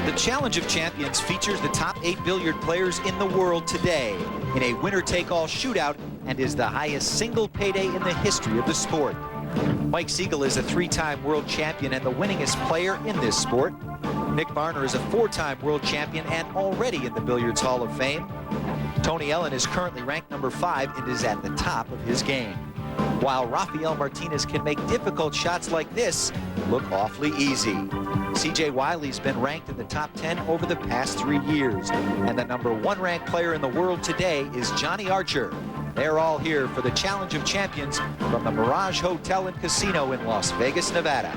The Challenge of Champions features the top 8 billiard players in the world today in a winner-take-all shootout and is the highest single payday in the history of the sport. Mike Siegel is a 3-time world champion and the winningest player in this sport. Nick Varner is a 4-time world champion and already in the Billiards Hall of Fame. Tony Ellen is currently ranked number 5 and is at the top of his game. While Rafael Martinez can make difficult shots like this look awfully easy. C.J. Wiley's been ranked in the top 10 over the past 3 years, and the number 1 ranked player in the world today is Johnny Archer. They're all here for the Challenge of Champions from the Mirage Hotel and Casino in Las Vegas, Nevada.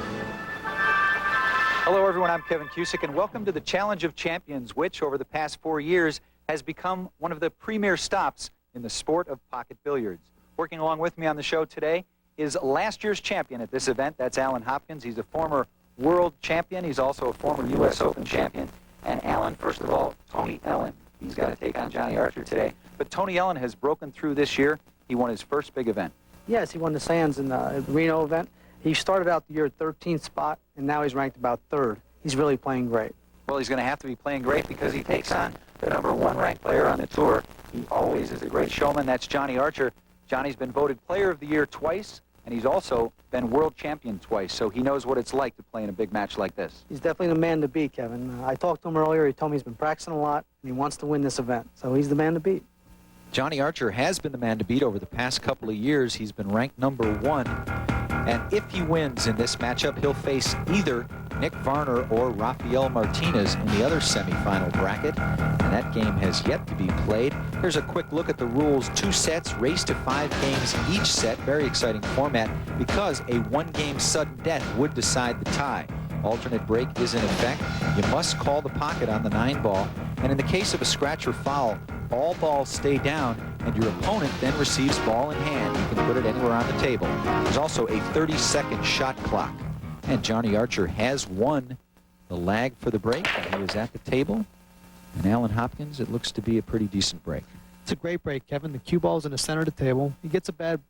Hello everyone, I'm Kevin Cusick, and welcome to the Challenge of Champions, which over the past 4 years has become one of the premier stops in the sport of pocket billiards. Working along with me on the show today is last year's champion at this event. That's Alan Hopkins. He's a former world champion. He's also a former U.S. Open champion. And Alan, first of all, Tony Ellen. He's got to take on Johnny Archer today. But Tony Ellen has broken through this year. He won his first big event. Yes, he won the Sands in the Reno event. He started out the year at 13th spot, and now he's ranked about 3rd. He's really playing great. Well, he's going to have to be playing great because he takes on the number 1 ranked player on the tour. He always is a great showman. That's Johnny Archer. Johnny's been voted Player of the Year twice, and he's also been world champion twice, so he knows what it's like to play in a big match like this. He's definitely the man to beat, Kevin. I talked to him earlier. He told me he's been practicing a lot, and he wants to win this event, so he's the man to beat. Johnny Archer has been the man to beat over the past couple of years. He's been ranked number 1, and if he wins in this matchup, he'll face either Nick Varner or Rafael Martinez in the other semifinal bracket, and that game has yet to be played. Here's a quick look at the rules. 2 sets, race to 5 games each set. Very exciting format because a 1-game sudden death would decide the tie. Alternate break is in effect. You must call the pocket on the 9-ball, and in the case of a scratch or foul, all balls stay down, and your opponent then receives ball in hand. You can put it anywhere on the table. There's also a 30-second shot clock. And Johnny Archer has won the lag for the break, and he is at the table. And Alan Hopkins, it looks to be a pretty decent break. It's a great break, Kevin. The cue ball's in the center of the table. He gets a bad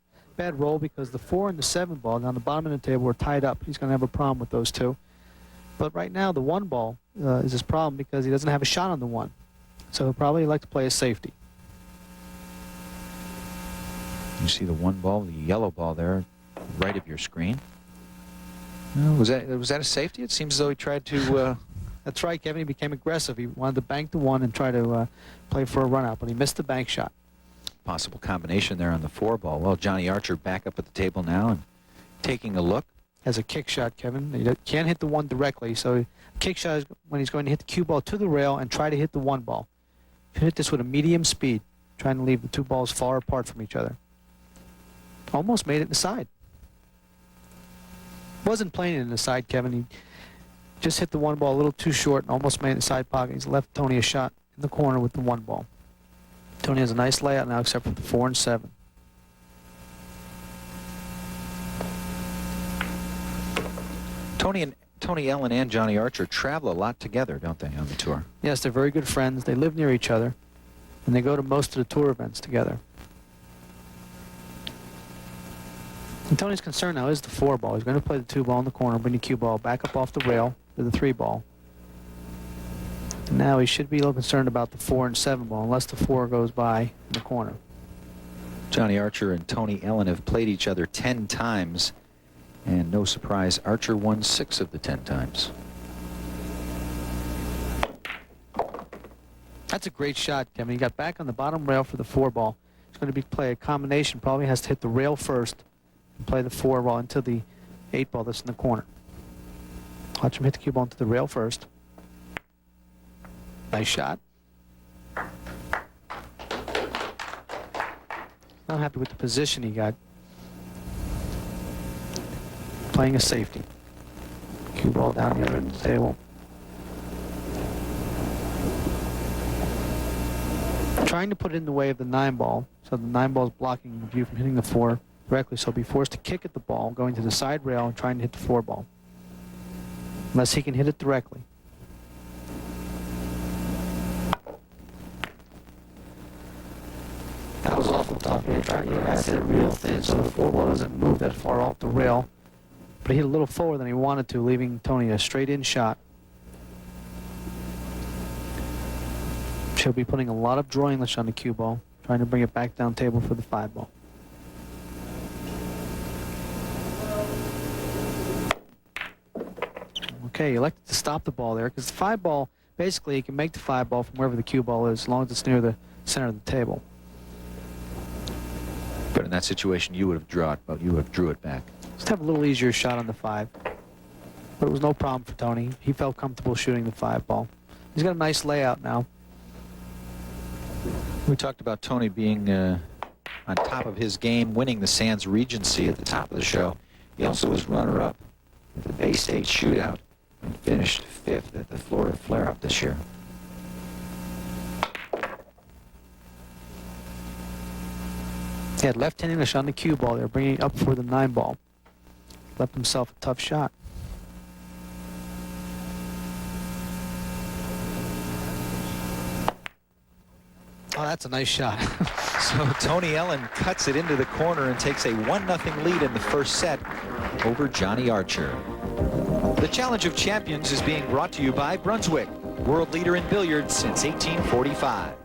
roll because the 4 and the 7 ball down the bottom of the table are tied up. He's going to have a problem with those 2. But right now, the 1 ball is his problem because he doesn't have a shot on the 1. So he'll probably like to play a safety. You see the 1 ball, the yellow ball there, right of your screen. Was that a safety? It seems as though he tried to... That's right, Kevin. He became aggressive. He wanted to bank the 1 and try to play for a run-out, but he missed the bank shot. Possible combination there on the 4 ball. Well, Johnny Archer back up at the table now and taking a look. Has a kick shot, Kevin. He can't hit the 1 directly, so kick shot is when he's going to hit the cue ball to the rail and try to hit the 1 ball. You hit this with a medium speed, trying to leave the 2 balls far apart from each other. Almost made it in the side. Wasn't playing it in the side, Kevin. He just hit the 1 ball a little too short and almost made it in the side pocket. He's left Tony a shot in the corner with the 1 ball. Tony has a nice layout now except for the 4 and 7. Tony Ellen and Johnny Archer travel a lot together, don't they, on the tour? Yes, they're very good friends. They live near each other, and they go to most of the tour events together. And Tony's concern now is the 4 ball. He's going to play the 2 ball in the corner, bring the cue ball back up off the rail to the 3 ball. And now he should be a little concerned about the 4 and 7 ball, unless the 4 goes by in the corner. Johnny Archer and Tony Ellen have played each other 10 times. And no surprise, Archer won 6 of the 10 times. That's a great shot, Kevin. He got back on the bottom rail for the 4 ball. He's going to play a combination. Probably has to hit the rail first and play the 4 ball into the 8 ball that's in the corner. Watch him hit the cue ball into the rail first. Nice shot. Not happy with the position he got. Playing a safety. Cue ball down the other end of the table. Trying to put it in the way of the 9 ball, so the 9 ball is blocking the view from hitting the 4 directly, so he'll be forced to kick at the ball, going to the side rail and trying to hit the 4 ball. Unless he can hit it directly. That was awful tough. He tried to get it real thin so the 4 ball doesn't move that far off the rail. But he hit a little forward than he wanted to, leaving Tony a straight-in shot. He'll be putting a lot of draw English on the cue ball, trying to bring it back down table for the 5 ball. Okay, he elected to stop the ball there because the 5 ball, basically, you can make the 5 ball from wherever the cue ball is, as long as it's near the center of the table. But in that situation, you would have drew it back. Just have a little easier shot on the 5. But it was no problem for Tony. He felt comfortable shooting the 5 ball. He's got a nice layout now. We talked about Tony being on top of his game, winning the Sands Regency at the top of the show. He also was runner-up at the Bay State Shootout and finished 5th at the Florida Flare-Up this year. He had left-hand English on the cue ball there, bringing it up for the 9 ball. Left himself a tough shot. Oh, that's a nice shot. So Tony Ellen cuts it into the corner and takes a 1-0 lead in the first set over Johnny Archer. The Challenge of Champions is being brought to you by Brunswick, world leader in billiards since 1845.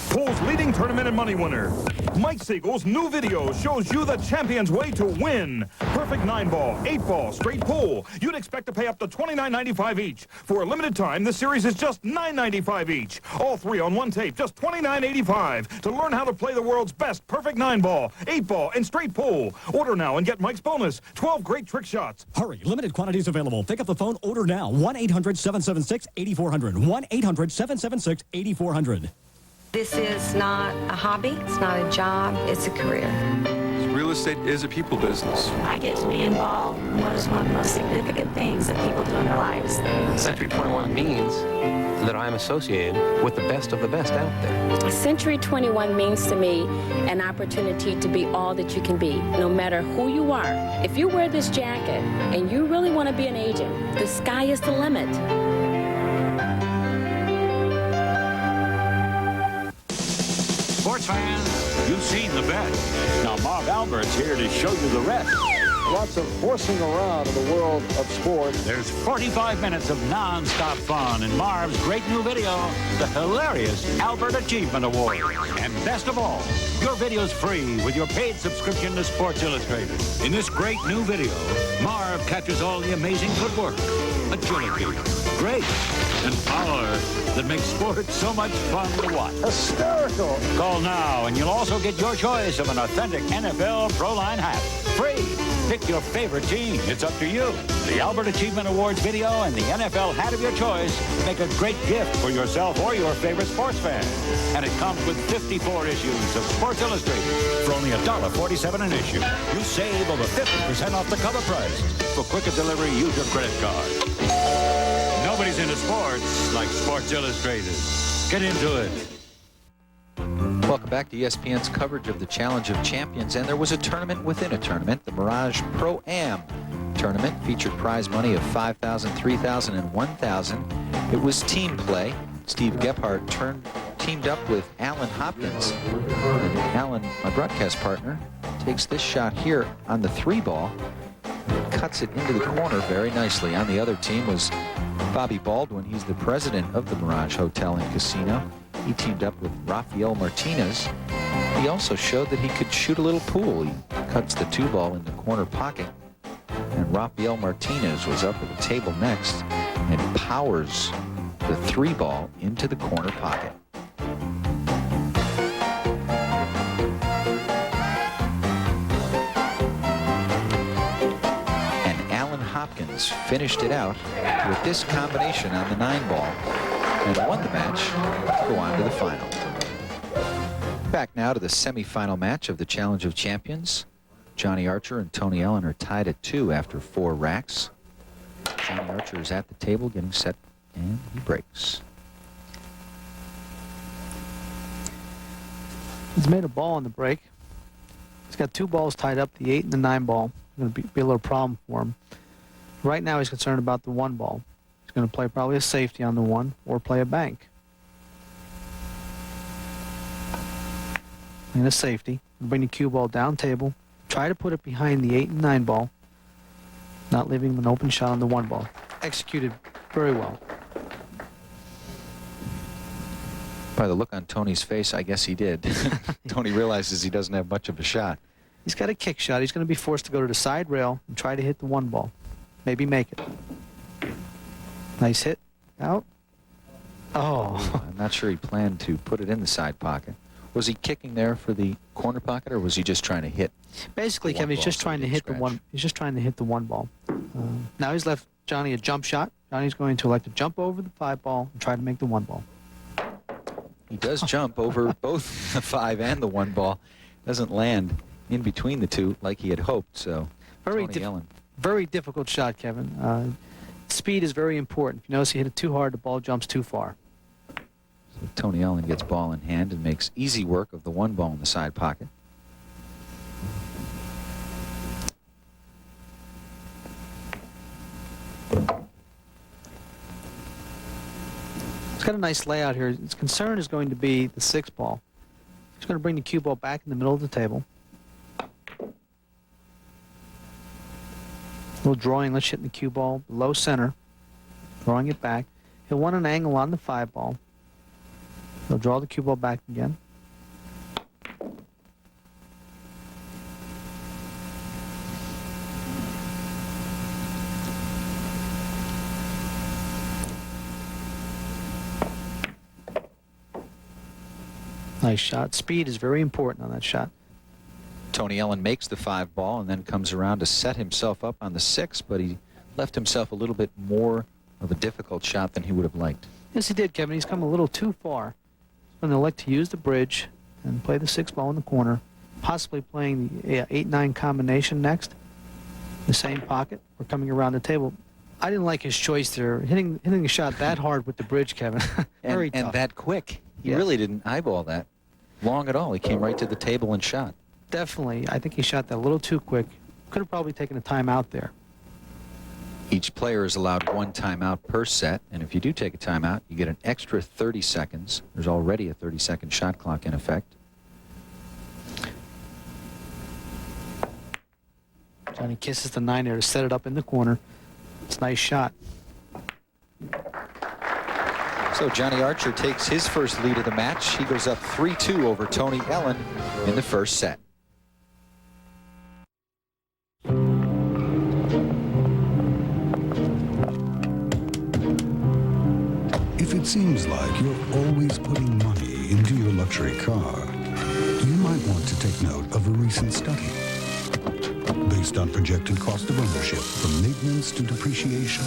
Pool's leading tournament and money winner. Mike Siegel's new video shows you the champion's way to win. Perfect 9-ball, 8-ball, straight pool. You'd expect to pay up to $29.95 each. For a limited time, this series is just $9.95 each. All 3 on one tape, just $29.85. To learn how to play the world's best perfect 9-ball, 8-ball, and straight pool. Order now and get Mike's bonus. 12 great trick shots. Hurry, limited quantities available. Pick up the phone, order now. 1-800-776-8400. 1-800-776-8400. This is not a hobby, it's not a job, it's a career. Real estate is a people business. I get to be involved in what is one of the most significant things that people do in their lives. Century 21 means that I'm associated with the best of the best out there. Century 21 means to me an opportunity to be all that you can be, no matter who you are. If you wear this jacket and you really want to be an agent, the sky is the limit. Sports fans, you've seen the best. Now Marv Albert's here to show you the rest. Lots of horsing around in the world of sports. There's 45 minutes of non-stop fun in Marv's great new video, the hilarious Albert Achievement Award. And best of all, your video's free with your paid subscription to Sports Illustrated. In this great new video, Marv captures all the amazing footwork, agility, grace, and power that makes sports so much fun to watch. Hysterical. Call now and you'll also get your choice of an authentic NFL Pro Line hat. Free. Pick your favorite team. It's up to you. The Albert Achievement Awards video and the NFL hat of your choice make a great gift for yourself or your favorite sports fan. And it comes with 54 issues of Sports Illustrated for only $1.47 an issue. You save over 50% off the cover price. For quicker delivery, use your credit card. Nobody's into sports like Sports Illustrated. Get into it. Welcome back to ESPN's coverage of the Challenge of Champions, and there was a tournament within a tournament. The Mirage Pro-Am tournament featured prize money of $5,000, $3,000, and $1,000. It was team play. Steve Gephardt teamed up with Alan Hopkins, and Alan, my broadcast partner, takes this shot here on the 3 ball, cuts it into the corner very nicely. On the other team was Bobby Baldwin. He's the president of the Mirage Hotel and Casino. He teamed up with Rafael Martinez. He also showed that he could shoot a little pool. He cuts the 2 ball in the corner pocket. And Rafael Martinez was up at the table next and powers the 3 ball into the corner pocket. And Alan Hopkins finished it out with this combination on the 9 ball and won the match to go on to the final. Back now to the semifinal match of the Challenge of Champions. Johnny Archer and Tony Ellen are tied at 2 after 4 racks. Johnny Archer is at the table getting set, and he breaks. He's made a ball on the break. He's got 2 balls tied up, the 8 and the 9 ball. Going to be a little problem for him. Right now he's concerned about the 1 ball. He's going to play probably a safety on the 1 or play a bank. And a safety. Bring the cue ball down table. Try to put it behind the 8 and 9 ball. Not leaving him an open shot on the 1 ball. Executed very well. By the look on Tony's face, I guess he did. Tony realizes he doesn't have much of a shot. He's got a kick shot. He's going to be forced to go to the side rail and try to hit the one ball. Maybe make it. Nice hit. Out. Oh. I'm not sure he planned to put it in the side pocket. Was he kicking there for the corner pocket, or was he just trying to hit? Basically, Kevin, he's just trying to hit the one. He's just trying to hit the one ball. Now he's left Johnny a jump shot. Johnny's going to elect to jump over the 5 ball and try to make the 1 ball. He does jump over both the 5 and the 1 ball. Doesn't land in between the two like he had hoped. So very difficult shot, Kevin. Speed is very important. If you notice he hit it too hard, the ball jumps too far. So Tony Ellen gets ball in hand and makes easy work of the 1 ball in the side pocket. He's got a nice layout here. His concern is going to be the 6 ball. He's going to bring the cue ball back in the middle of the table. A little drawing, let's hit the cue ball below center, drawing it back. He'll want an angle on the 5 ball. He'll draw the cue ball back again. Nice shot. Speed is very important on that shot. Tony Ellen makes the 5 ball and then comes around to set himself up on the 6, but he left himself a little bit more of a difficult shot than he would have liked. Yes, he did, Kevin. He's come a little too far. He's going to elect to use the bridge and play the 6 ball in the corner, possibly playing the 8-9 combination next. The same pocket. We're coming around the table. I didn't like his choice there. Hitting the shot that hard with the bridge, Kevin. Very tough. And that quick. He really didn't eyeball that long at all. He came right to the table and shot. Definitely. I think he shot that a little too quick. Could have probably taken a timeout there. Each player is allowed 1 timeout per set, and if you do take a timeout, you get an extra 30 seconds. There's already a 30-second shot clock in effect. Johnny kisses the 9 there to set it up in the corner. It's a nice shot. So Johnny Archer takes his first lead of the match. He goes up 3-2 over Tony Ellen in the first set. If it seems like you're always putting money into your luxury car, you might want to take note of a recent study. Based on projected cost of ownership from maintenance to depreciation,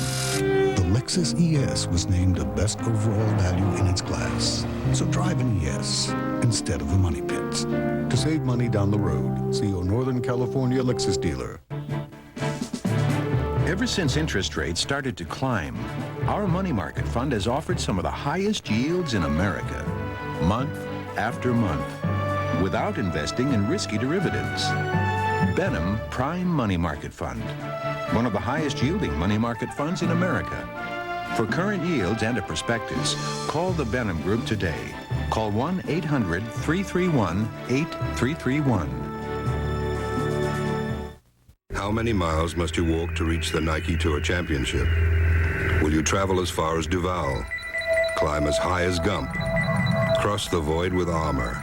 the Lexus ES was named the best overall value in its class. So drive an ES instead of a money pit. To save money down the road, see your Northern California Lexus dealer. Ever since interest rates started to climb, our money market fund has offered some of the highest yields in America, month after month, without investing in risky derivatives. Benham Prime Money Market Fund, one of the highest yielding money market funds in America. For current yields and a prospectus, call the Benham Group today. Call 1-800-331-8331. How many miles must you walk to reach the Nike Tour Championship? Will you travel as far as Duval, climb as high as Gump, cross the void with Armour,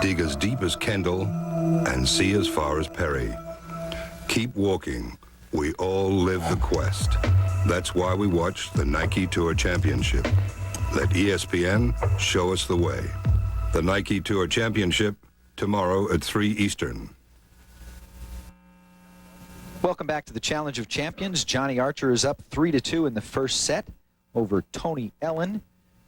dig as deep as Kendall, and see as far as Perry? Keep walking. We all live the quest. That's why we watch the Nike Tour Championship. Let ESPN show us the way. The Nike Tour Championship, tomorrow at 3 Eastern. Welcome back to the Challenge of Champions. Johnny Archer is up 3-2 in the first set over Tony Ellen.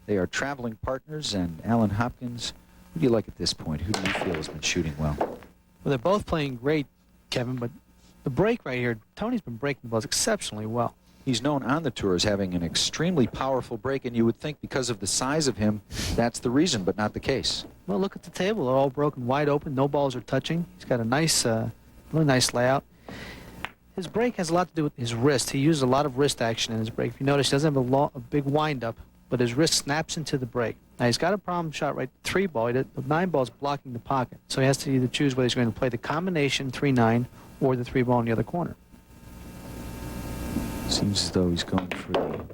They are traveling partners, and Alan Hopkins, who do you like at this point? Who do you feel has been shooting well? Well, they're both playing great, Kevin, but the break right here, Tony's been breaking the balls exceptionally well. He's known on the tour as having an extremely powerful break, and you would think because of the size of him, that's the reason, but not the case. Well, look at the table. They're all broken wide open. No balls are touching. He's got a nice, really nice layout. His break has a lot to do with his wrist. He uses a lot of wrist action in his break. If you notice, he doesn't have a big wind-up, but his wrist snaps into the break. Now, he's got a problem shot right, 3 ball. The 9 ball is blocking the pocket, so he has to either choose whether he's going to play the combination 3-9 or the 3 ball in the other corner. Seems as though he's going for the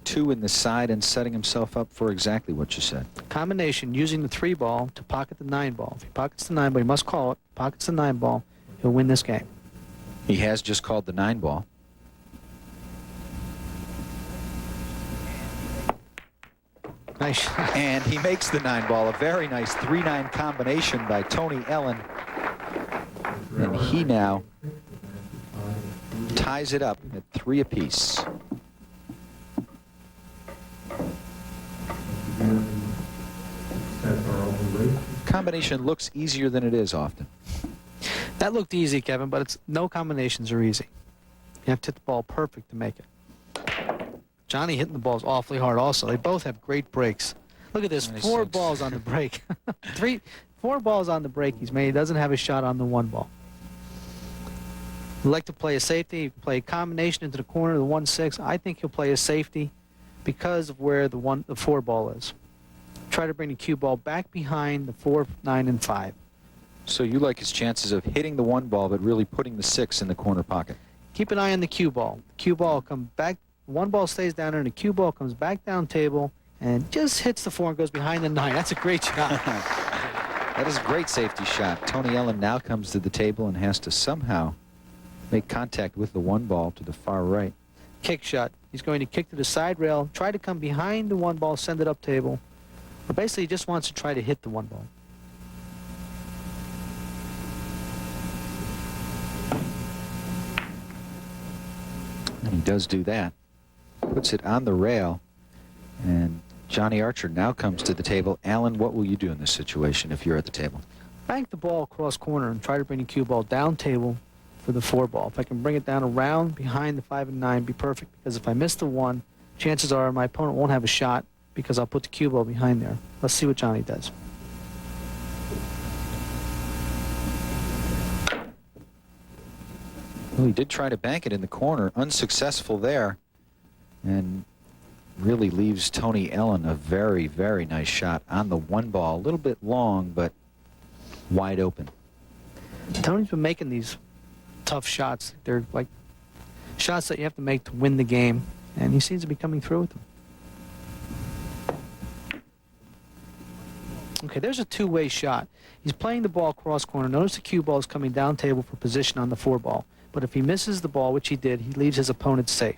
2 in the side and setting himself up for exactly what you said. combination using the 3 ball to pocket the 9 ball. If he pockets the 9 ball, he must call it, pockets the 9 ball, he'll win this game. He has just called the 9 ball. Nice shot. And he makes the 9 ball. A very nice 3-9 combination by Tony Ellen. And he now ties it up at 3 apiece. Combination looks easier than it is often. That looked easy, Kevin, but no combinations are easy. You have to hit the ball perfect to make it. Johnny hitting the balls awfully hard also. They both have great breaks. Look at this, 4 balls on the break. 4 balls on the break he's made. He doesn't have a shot on the 1 ball. He'd like to play a safety. He can play a combination into the corner of the 1-6. I think he'll play a safety because of where the 4 ball is. Try to bring the cue ball back behind the 4, 9, and 5. So you like his chances of hitting the 1 ball, but really putting the 6 in the corner pocket. Keep an eye on the cue ball. The cue ball comes back. 1 ball stays down there, and the cue ball comes back down table and just hits the 4 and goes behind the 9. That's a great shot. That is a great safety shot. Tony Ellen now comes to the table and has to somehow make contact with the 1 ball to the far right. Kick shot. He's going to kick to the side rail, try to come behind the 1 ball, send it up table. But basically, he just wants to try to hit the 1 ball. And he does do that. Puts it on the rail. And Johnny Archer now comes to the table. Alan, what will you do in this situation if you're at the table? Bank the ball across corner and try to bring the cue ball down table for the 4 ball. If I can bring it down around behind the 5 and 9, be perfect. Because if I miss the 1, chances are my opponent won't have a shot because I'll put the cue ball behind there. Let's see what Johnny does. Well, he did try to bank it in the corner, unsuccessful there, and really leaves Tony Ellen a very, very nice shot on the 1 ball. A little bit long, but wide open. Tony's been making these tough shots. They're like shots that you have to make to win the game, and he seems to be coming through with them. Okay, there's a 2-way shot. He's playing the ball cross corner. Notice the cue ball is coming down table for position on the 4 ball. But if he misses the ball, which he did, he leaves his opponent safe.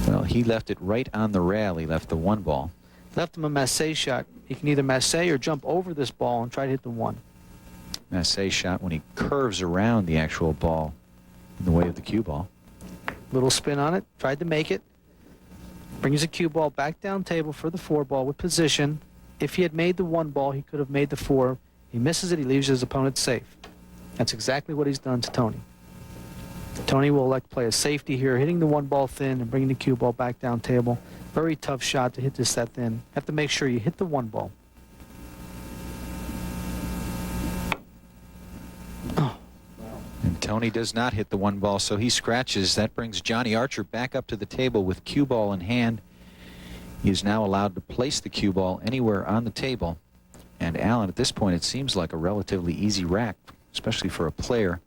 Well, he left it right on the rail. He left the 1 ball. Left him a masse shot. He can either masse or jump over this ball and try to hit the 1. Masse shot when he curves around the actual ball in the way of the cue ball. Little spin on it. Tried to make it. Brings the cue ball back down table for the 4 ball with position. If he had made the 1 ball, he could have made the 4. He misses it. He leaves his opponent safe. That's exactly what he's done to Tony. Tony will elect to play a safety here, hitting the 1 ball thin and bringing the cue ball back down table. Very tough shot to hit this that thin. Have to make sure you hit the 1 ball. Oh. And Tony does not hit the 1 ball, so he scratches. That brings Johnny Archer back up to the table with cue ball in hand. He is now allowed to place the cue ball anywhere on the table. And Alan, at this point, it seems like a relatively easy rack, especially for a player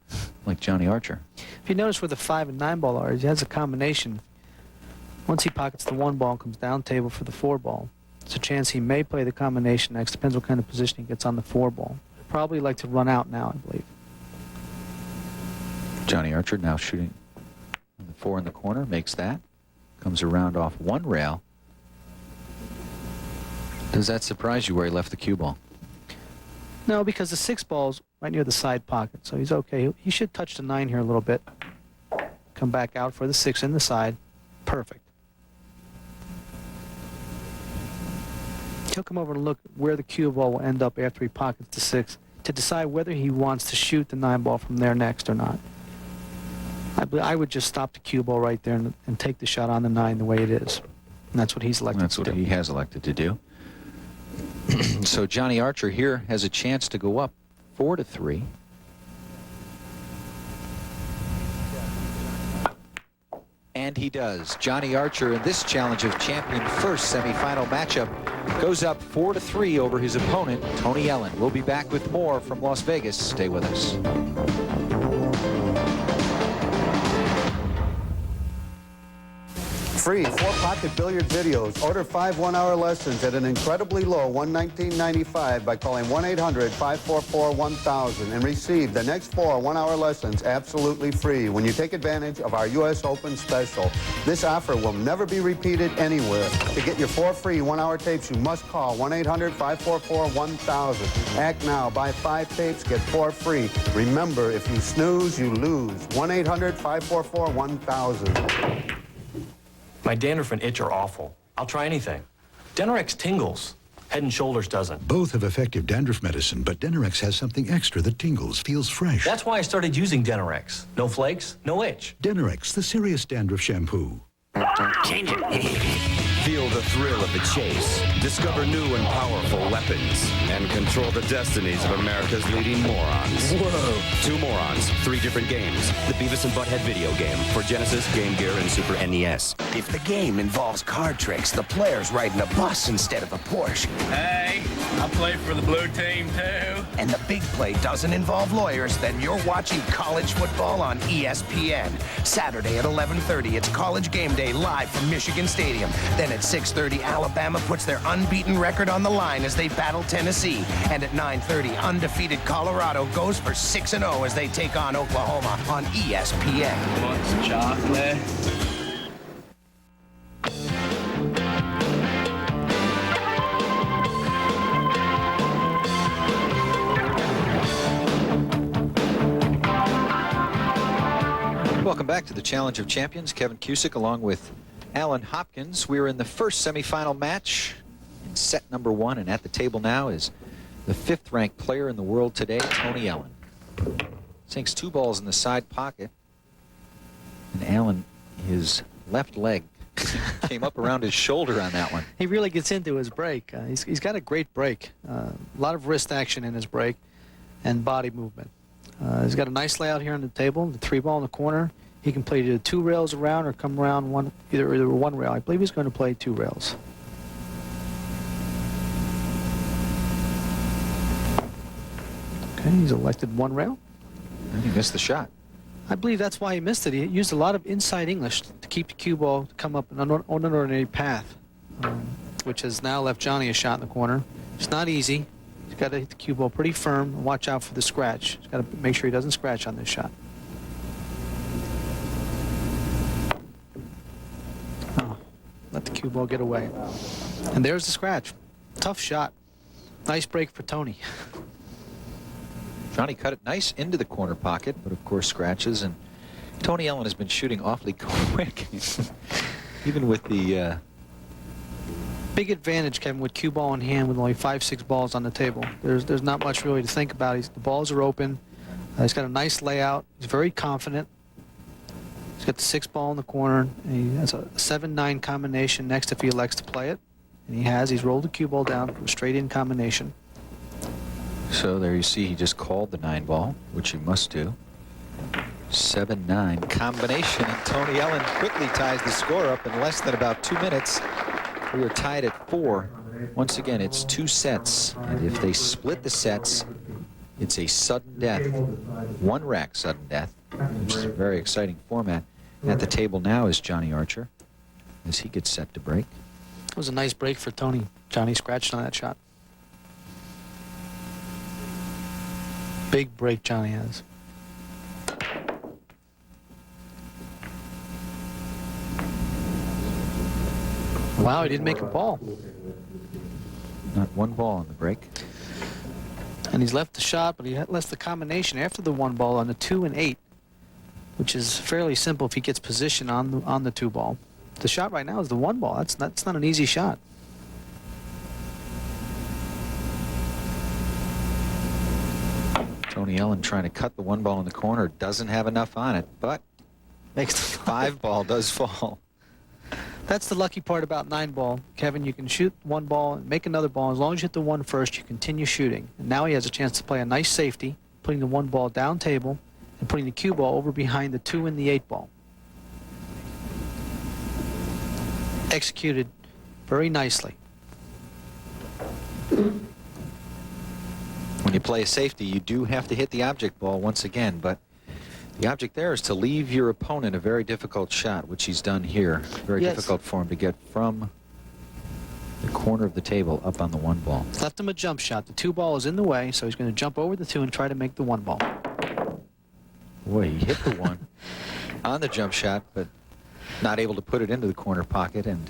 like Johnny Archer. If you notice where the 5 and 9 ball are, he has a combination. Once he pockets the 1 ball and comes down table for the 4 ball, there's a chance he may play the combination next. Depends what kind of position he gets on the 4 ball. Probably like to run out now, I believe. Johnny Archer now shooting on the 4 in the corner, makes that. Comes around off 1 rail. Does that surprise you where he left the cue ball? No, because the 6 ball's right near the side pocket, so he's okay. He should touch the 9 here a little bit. Come back out for the 6 in the side. Perfect. He'll come over and look where the cue ball will end up after he pockets the 6 to decide whether he wants to shoot the 9 ball from there next or not. I would just stop the cue ball right there and take the shot on the 9 the way it is. And that's what he's elected to do. That's what he has elected to do. So Johnny Archer here has a chance to go up 4-3. And he does. Johnny Archer in this Challenge of Champion first semifinal matchup goes up 4-3 over his opponent, Tony Ellen. We'll be back with more from Las Vegas. Stay with us. Free 4-pocket billiard videos. Order 5 one-hour lessons at an incredibly low $119.95 by calling 1-800-544-1000 and receive the next 4 one-hour lessons absolutely free when you take advantage of our U.S. Open special. This offer will never be repeated anywhere. To get your 4 free one-hour tapes, you must call 1-800-544-1000. Act now. Buy 5 tapes, get 4 free. Remember, if you snooze, you lose. 1-800-544-1000. My dandruff and itch are awful. I'll try anything. Denorex tingles. Head and Shoulders doesn't. Both have effective dandruff medicine, but Denorex has something extra that tingles, feels fresh. That's why I started using Denorex. No flakes, no itch. Denorex, the serious dandruff shampoo. Change it. Feel the thrill of the chase. Discover new and powerful weapons. And control the destinies of America's leading morons. Whoa. 2 morons, 3 different games. The Beavis and Butthead video game for Genesis, Game Gear, and Super NES. If the game involves card tricks, the player's riding a bus instead of a Porsche. Hey, I play for the blue team, too. And the big play doesn't involve lawyers, then you're watching college football on ESPN. Saturday at 11:30, it's College Game Day live from Michigan Stadium. Then at 6:30, Alabama puts their unbeaten record on the line as they battle Tennessee. And at 9:30, undefeated Colorado goes for 6-0 as they take on Oklahoma on ESPN. Want some chocolate? Welcome back to the Challenge of Champions. Kevin Cusick along with Alan Hopkins. We're in the first semifinal match in set number 1, and at the table now is the 5th-ranked player in the world today, Tony Allen. Sinks 2 balls in the side pocket, and Allen, his left leg came up around his shoulder on that one. He really gets into his break. He's got a great break. A lot of wrist action in his break and body movement. He's got a nice layout here on the table, the 3-ball in the corner. He can play either 2 rails around or come around either 1 rail. I believe he's going to play 2 rails. Okay, he's elected 1 rail. And he missed the shot. I believe that's why he missed it. He used a lot of inside English to keep the cue ball to come up an unordinary path, which has now left Johnny a shot in the corner. It's not easy. He's got to hit the cue ball pretty firm and watch out for the scratch. He's got to make sure he doesn't scratch on this shot. Oh, let the cue ball get away. And there's the scratch. Tough shot. Nice break for Tony. Johnny cut it nice into the corner pocket, but of course scratches. And Tony Allen has been shooting awfully quick, even with the... Big advantage, Kevin, with cue ball in hand with only 5-6 balls on the table. There's not much really to think about. The balls are open. He's got a nice layout. He's very confident. He's got the 6-ball in the corner. And he has a 7-9 combination next if he elects to play it. And he has. He's rolled the cue ball down for a straight-in combination. So there you see he just called the 9-ball, which he must do. 7-9 combination, and Tony Allen quickly ties the score up in less than about 2 minutes. We are tied at 4. Once again, it's 2 sets, and if they split the sets, it's a sudden death, 1 rack sudden death, which is a very exciting format. At the table now is Johnny Archer, as he gets set to break. It was a nice break for Tony. Johnny scratched on that shot. Big break Johnny has. Wow, he didn't make a ball. Not 1 ball on the break. And he's left the shot, but he left the combination after the 1 ball on the 2 and 8, which is fairly simple if he gets position on the 2 ball. The shot right now is the 1 ball. That's not an easy shot. Tony Allen trying to cut the 1 ball in the corner, doesn't have enough on it, but makes the 5 ball does fall. That's the lucky part about 9-ball. Kevin, you can shoot 1 ball and make another ball. As long as you hit the 1 first, you continue shooting. And now he has a chance to play a nice safety, putting the 1 ball down table and putting the cue ball over behind the 2 and the 8 ball. Executed very nicely. When you play a safety, you do have to hit the object ball once again, but The object there is to leave your opponent a very difficult shot, which he's done here. Very difficult for him to get from the corner of the table up on the 1 ball. Left him a jump shot. The 2 ball is in the way, so he's going to jump over the 2 and try to make the 1 ball. Boy, he hit the 1 on the jump shot, but not able to put it into the corner pocket, and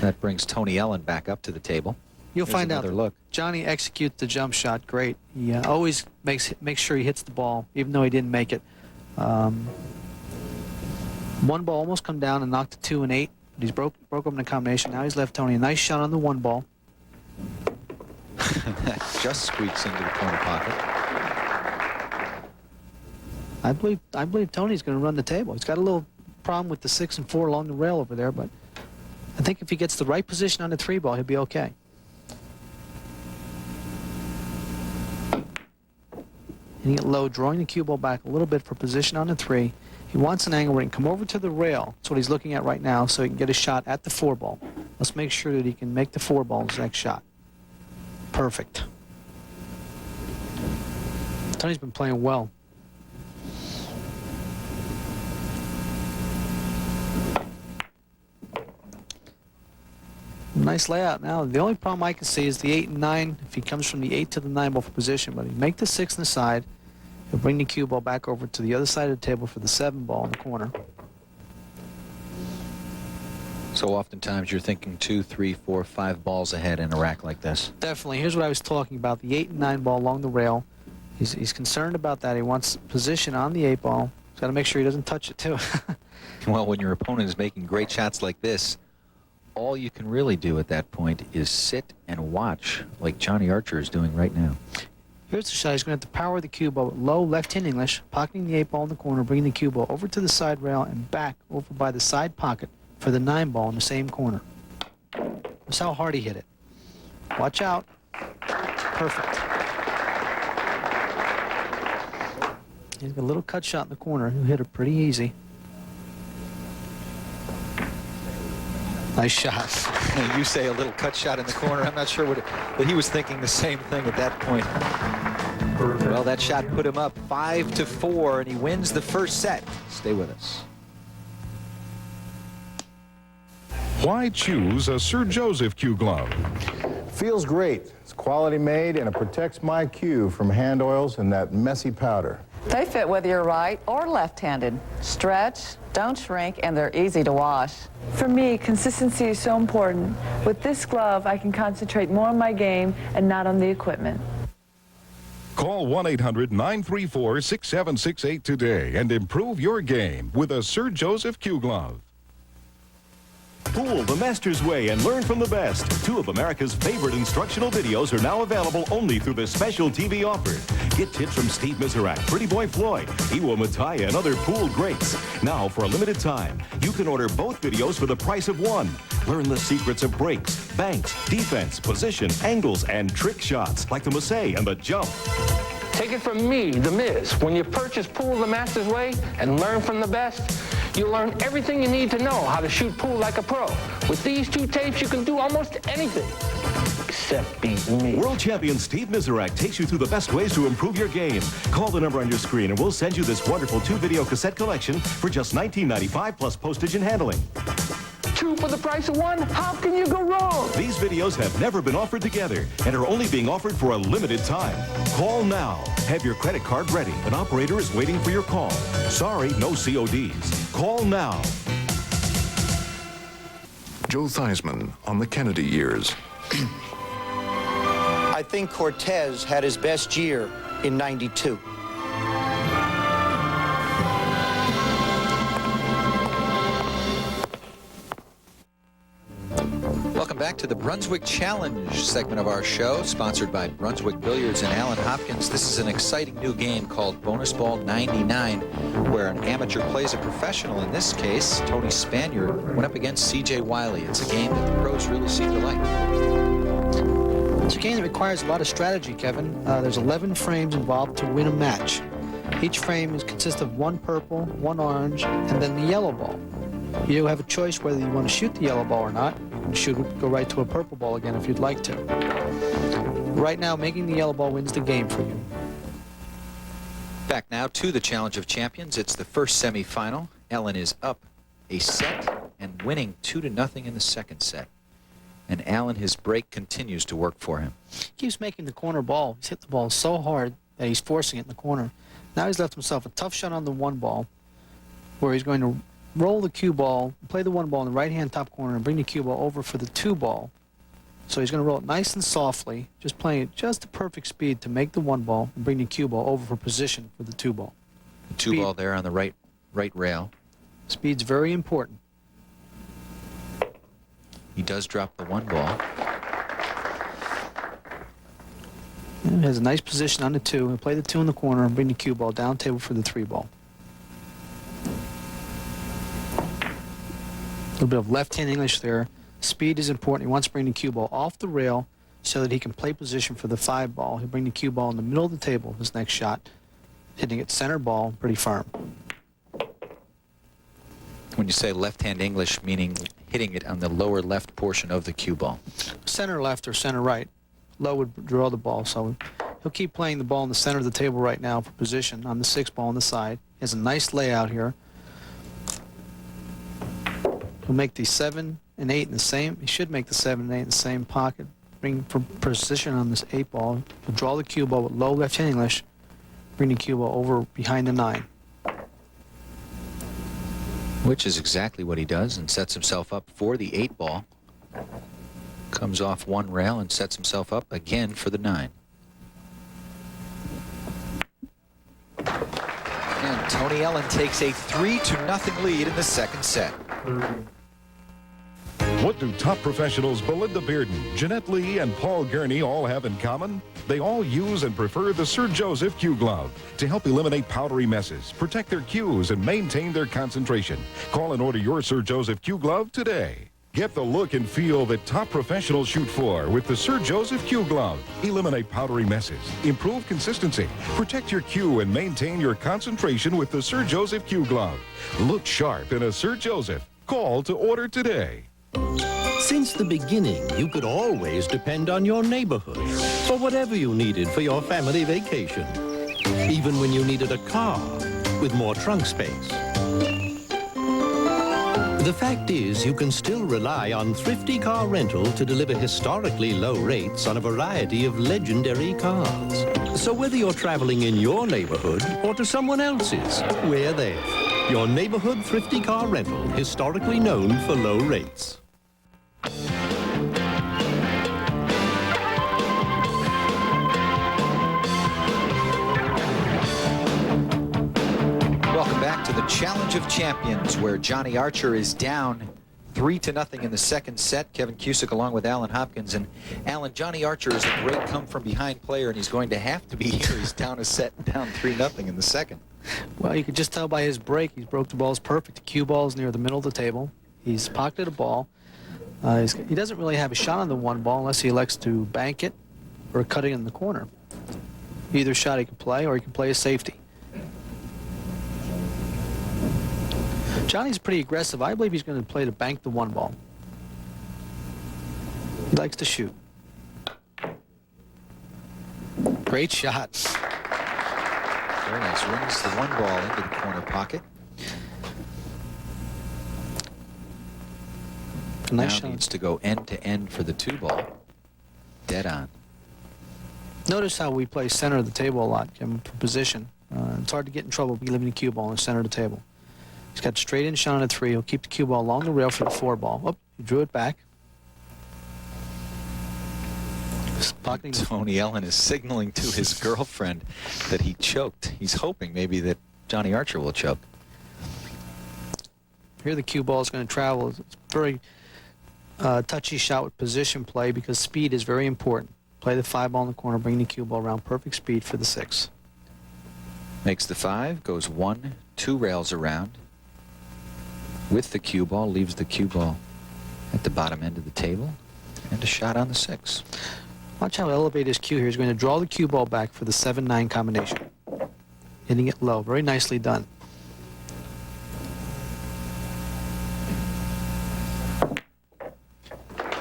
that brings Tony Ellen back up to the table. You'll find out. Look. Johnny executes the jump shot great. He always makes sure he hits the ball, even though he didn't make it. 1 ball almost come down and knocked the 2 and 8. But he's broke open the combination. Now he's left Tony a nice shot on the 1 ball. Just squeaks into the corner pocket. I believe Tony's going to run the table. He's got a little problem with the 6 and 4 along the rail over there, but I think if he gets the right position on the 3 ball, he'll be okay. Hitting it low, drawing the cue ball back a little bit for position on the 3. He wants an angle where he can come over to the rail. That's what he's looking at right now, so he can get a shot at the 4 ball. Let's make sure that he can make the 4 ball his next shot. Perfect. Tony's been playing well. Nice layout. Now, the only problem I can see is the 8 and 9, if he comes from the 8 to the 9 ball for position. But he'll make the 6 on the side. He'll bring the cue ball back over to the other side of the table for the 7 ball in the corner. So oftentimes you're thinking 2, 3, 4, 5 balls ahead in a rack like this. Definitely. Here's what I was talking about, the 8 and 9 ball along the rail. He's concerned about that. He wants position on the 8 ball. He's got to make sure he doesn't touch it, too. Well, when your opponent is making great shots like this, all you can really do at that point is sit and watch, like Johnny Archer is doing right now. Here's the shot. He's going to have to power the cue ball with low left-hand English, pocketing the 8 ball in the corner, bringing the cue ball over to the side rail and back over by the side pocket for the 9 ball in the same corner. That's how hard he hit it. Watch out. Perfect. He's got a little cut shot in the corner. He'll hit it pretty easy. Nice shot. You say a little cut shot in the corner. I'm not sure but he was thinking the same thing at that point. Well, that shot put him up 5-4, and he wins the first set. Stay with us. Why choose a Sir Joseph cue glove? Feels great. It's quality made, and it protects my cue from hand oils and that messy powder. They fit whether you're right or left-handed. Stretch, don't shrink, and they're easy to wash. For me, consistency is so important. With this glove, I can concentrate more on my game and not on the equipment. Call 1-800-934-6768 today and improve your game with a Sir Joseph cue glove. Pool the Master's Way and learn from the best. 2 of America's favorite instructional videos are now available only through this special TV offer. Get tips from Steve Miserak, Pretty Boy Floyd, Iwo Mataya, and other pool greats. Now, for a limited time, you can order both videos for the price of one. Learn the secrets of breaks, banks, defense, position, angles, and trick shots like the Massey and the jump. Take it from me, The Miz. When you purchase Pool the Master's Way and learn from the best, you'll learn everything you need to know how to shoot pool like a pro. With these 2 tapes, you can do almost anything except beat me. World champion Steve Miserak takes you through the best ways to improve your game. Call the number on your screen and we'll send you this wonderful 2-video cassette collection for just $19.95 plus postage and handling. 2 for the price of 1? How can you go wrong? These videos have never been offered together and are only being offered for a limited time. Call now. Have your credit card ready. An operator is waiting for your call. Sorry, no CODs. Call now. Joe Theismann on the Kennedy years. I think Cortez had his best year in '92. Welcome back to the Brunswick Challenge segment of our show, sponsored by Brunswick Billiards and Alan Hopkins. This is an exciting new game called Bonus Ball 99, where an amateur plays a professional. In this case, Tony Spaniard went up against C.J. Wiley. It's a game that the pros really seem to like. It's a game that requires a lot of strategy, Kevin. There's 11 frames involved to win a match. Each frame consists of 1 purple, 1 orange, and then the yellow ball. You have a choice whether you want to shoot the yellow ball or not. You should go right to a purple ball again if you'd like to. Right now, making the yellow ball wins the game for you. Back now to the Challenge of Champions. It's the first semifinal. Ellen is up a set and winning 2-0 in the second set. And Allen, his break continues to work for him. He keeps making the corner ball. He's hit the ball so hard that he's forcing it in the corner. Now he's left himself a tough shot on the one ball, where he's going to roll the cue ball, play the one ball in the right-hand top corner, and bring the cue ball over for the two ball. So he's going to roll it nice and softly, just playing it just the perfect speed to make the one ball and bring the cue ball over for position for the two ball. The two ball there on the right rail. Speed's very important. He does drop the one ball. And has a nice position on the two. He'll play the two in the corner and bring the cue ball down table for the three ball. A little bit of left-hand English there. Speed is important. He wants to bring the cue ball off the rail so that he can play position for the five ball. He'll bring the cue ball in the middle of the table his next shot, hitting it center ball pretty firm. When you say left-hand English, meaning hitting it on the lower left portion of the cue ball. Center left or center right. Low would draw the ball, so he'll keep playing the ball in the center of the table right now for position on the six ball on the side. He has a nice layout here. He'll make the 7 and 8 in the same. He should make the 7 and 8 in the same pocket. Bring for position on this 8 ball. He'll draw the cue ball with low left-hand English. Bring the cue ball over behind the 9. Which is exactly what he does, and sets himself up for the 8 ball. Comes off one rail and sets himself up again for the 9. And Tony Ellen takes a 3-0 lead in the second set. What do top professionals Belinda Bearden, Jeanette Lee, and Paul Gurney all have in common? They all use and prefer the Sir Joseph Cue Glove to help eliminate powdery messes, protect their cues, and maintain their concentration. Call and order your Sir Joseph Cue Glove today. Get the look and feel that top professionals shoot for with the Sir Joseph Cue Glove. Eliminate powdery messes, improve consistency, protect your cue, and maintain your concentration with the Sir Joseph Cue Glove. Look sharp in a Sir Joseph. Call to order today. Since the beginning, you could always depend on your neighborhood for whatever you needed for your family vacation. Even when you needed a car with more trunk space. The fact is, you can still rely on Thrifty Car Rental to deliver historically low rates on a variety of legendary cars. So whether you're traveling in your neighborhood or to someone else's, we're there. Your neighborhood Thrifty Car Rental, historically known for low rates. Welcome back to the Challenge of Champions, where Johnny Archer is down 3-0 in the second set. Kevin Cusick along with Alan Hopkins. And Alan, Johnny Archer is a great come-from-behind player, and he's going to have to be here. He's down a set, down 3-0 in the second. Well, you can just tell by his break, he's broke the balls perfect. The cue ball's near the middle of the table. He's pocketed a ball. He doesn't really have a shot on the one ball unless he elects to bank it or cut it in the corner. Either shot he can play, or he can play a safety. Johnny's pretty aggressive. I believe he's going to play to bank the one ball. He likes to shoot. Great shot. Very nice. Runs the one ball into the corner pocket. Nice now needs to go end-to-end for the two ball. Dead on. Notice how we play center of the table a lot, Kevin, for position. It's hard to get in trouble if you leave the cue ball in the center of the table. He's got straight in shot on a 3. He'll keep the cue ball along the rail for the 4 ball. Oh, he drew it back. Tony Ellen is signaling to his girlfriend that he choked. He's hoping maybe that Johnny Archer will choke. Here the cue ball is going to travel. It's a very touchy shot with position play because speed is very important. Play the 5 ball in the corner, bring the cue ball around perfect speed for the 6. Makes the 5, goes 1, 2 rails around. With the cue ball, leaves the cue ball at the bottom end of the table, and a shot on the 6. Watch how elevated his cue here. He's going to draw the cue ball back for the 7-9 combination. Hitting it low. Very nicely done.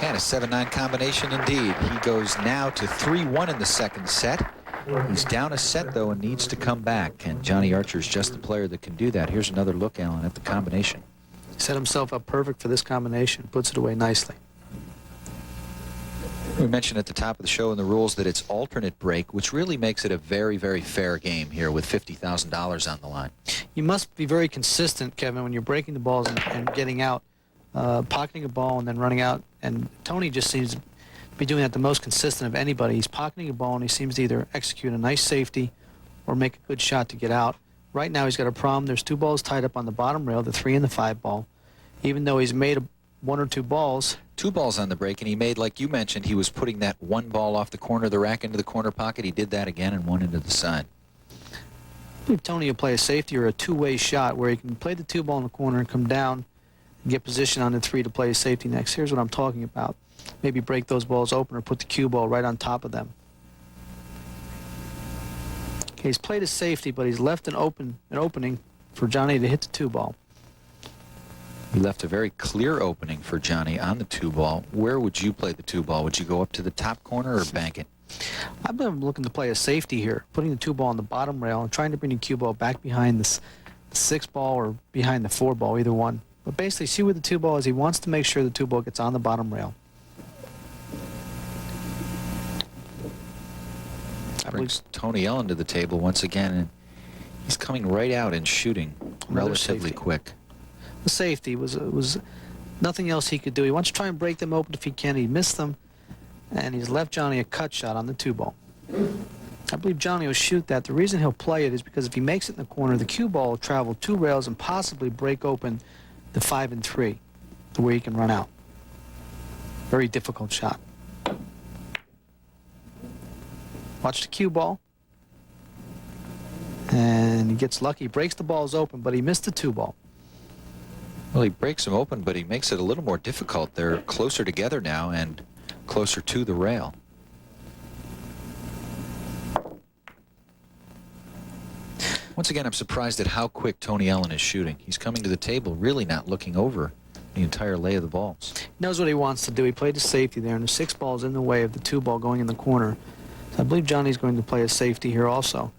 And a 7-9 combination indeed. He goes now to 3-1 in the second set. He's down a set, though, and needs to come back. And Johnny Archer's just the player that can do that. Here's another look, Alan, at the combination. Set himself up perfect for this combination. Puts it away nicely. We mentioned at the top of the show in the rules that it's alternate break, which really makes it a very, very fair game here with $50,000 on the line. You must be very consistent, Kevin, when you're breaking the balls and getting out, pocketing a ball and then running out. And Tony just seems to be doing that the most consistent of anybody. He's pocketing a ball and he seems to either execute a nice safety or make a good shot to get out. Right now he's got a problem. There's 2 balls tied up on the bottom rail, the 3 and the 5 ball. Even though he's made 1 or 2 balls. 2 balls on the break, and he made, like you mentioned, he was putting that 1 ball off the corner of the rack into the corner pocket. He did that again and 1 into the side. I believe Tony will play a safety or a 2-way shot where he can play the 2 ball in the corner and come down and get position on the 3 to play a safety next. Here's what I'm talking about. Maybe break those balls open or put the cue ball right on top of them. Okay, he's played a safety, but he's left an opening for Johnny to hit the 2 ball. He left a very clear opening for Johnny on the 2 ball. Where would you play the 2 ball? Would you go up to the top corner or bank it? I've been looking to play a safety here, putting the 2 ball on the bottom rail and trying to bring the cue ball back behind the 6 ball or behind the 4 ball, either one. But basically, see where the 2 ball is. He wants to make sure the 2 ball gets on the bottom rail. Brings Tony Ellen to the table once again, and he's coming right out and shooting relatively quick. The safety was nothing else he could do. He wants to try and break them open if he can. He missed them, and he's left Johnny a cut shot on the 2 ball. I believe Johnny will shoot that. The reason he'll play it is because if he makes it in the corner, the cue ball will travel 2 rails and possibly break open the 5 and 3 to where he can run out. Very difficult shot. Watch the cue ball. And he gets lucky. He breaks the balls open, but he missed the 2 ball. Well, he breaks them open, but he makes it a little more difficult. They're closer together now and closer to the rail. Once again, I'm surprised at how quick Tony Ellen is shooting. He's coming to the table really not looking over the entire lay of the balls. He knows what he wants to do. He played a safety there, and the 6 ball's in the way of the 2 ball going in the corner. So I believe Johnny's going to play a safety here also.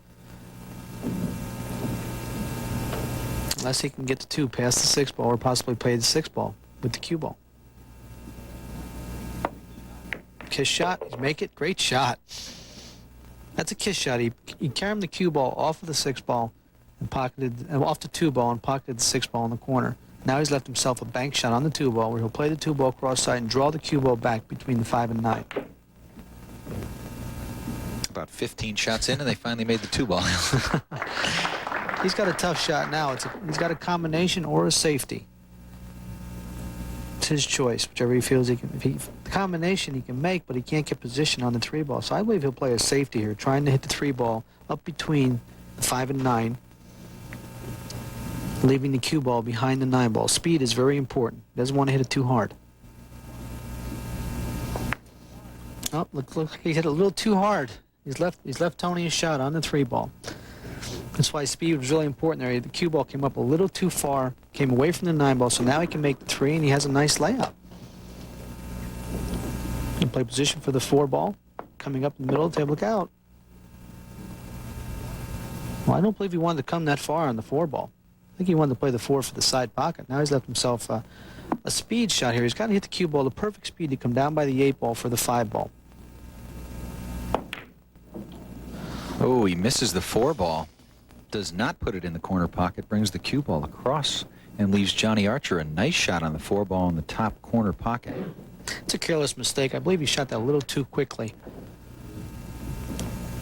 Unless he can get the 2 past the 6 ball or possibly play the 6 ball with the cue ball. Kiss shot. He's make it. Great shot. That's a kiss shot. He carried the cue ball off of the 6 ball and pocketed off the 2 ball and pocketed the 6 ball in the corner. Now he's left himself a bank shot on the 2 ball where he'll play the 2 ball cross side and draw the cue ball back between the 5 and 9. About 15 shots in, and they finally made the 2 ball. He's got a tough shot now. He's got a combination or a safety. It's his choice, whichever he feels he can. The combination he can make, but he can't get position on the 3 ball. So I believe he'll play a safety here, trying to hit the 3 ball up between the 5 and 9, leaving the cue ball behind the 9 ball. Speed is very important. He doesn't want to hit it too hard. Oh, look, he hit it a little too hard. He's left Tony a shot on the 3 ball. That's why speed was really important there. The cue ball came up a little too far, came away from the 9 ball, so now he can make the 3, and he has a nice layout. He can play position for the 4 ball, coming up in the middle of the table. Look out. Well, I don't believe he wanted to come that far on the 4 ball. I think he wanted to play the 4 for the side pocket. Now he's left himself a speed shot here. He's got to hit the cue ball, the perfect speed to come down by the 8 ball for the 5 ball. Oh, he misses the 4 ball. Does not put it in the corner pocket, brings the cue ball across and leaves Johnny Archer a nice shot on the 4 ball in the top corner pocket. It's a careless mistake. I believe he shot that a little too quickly.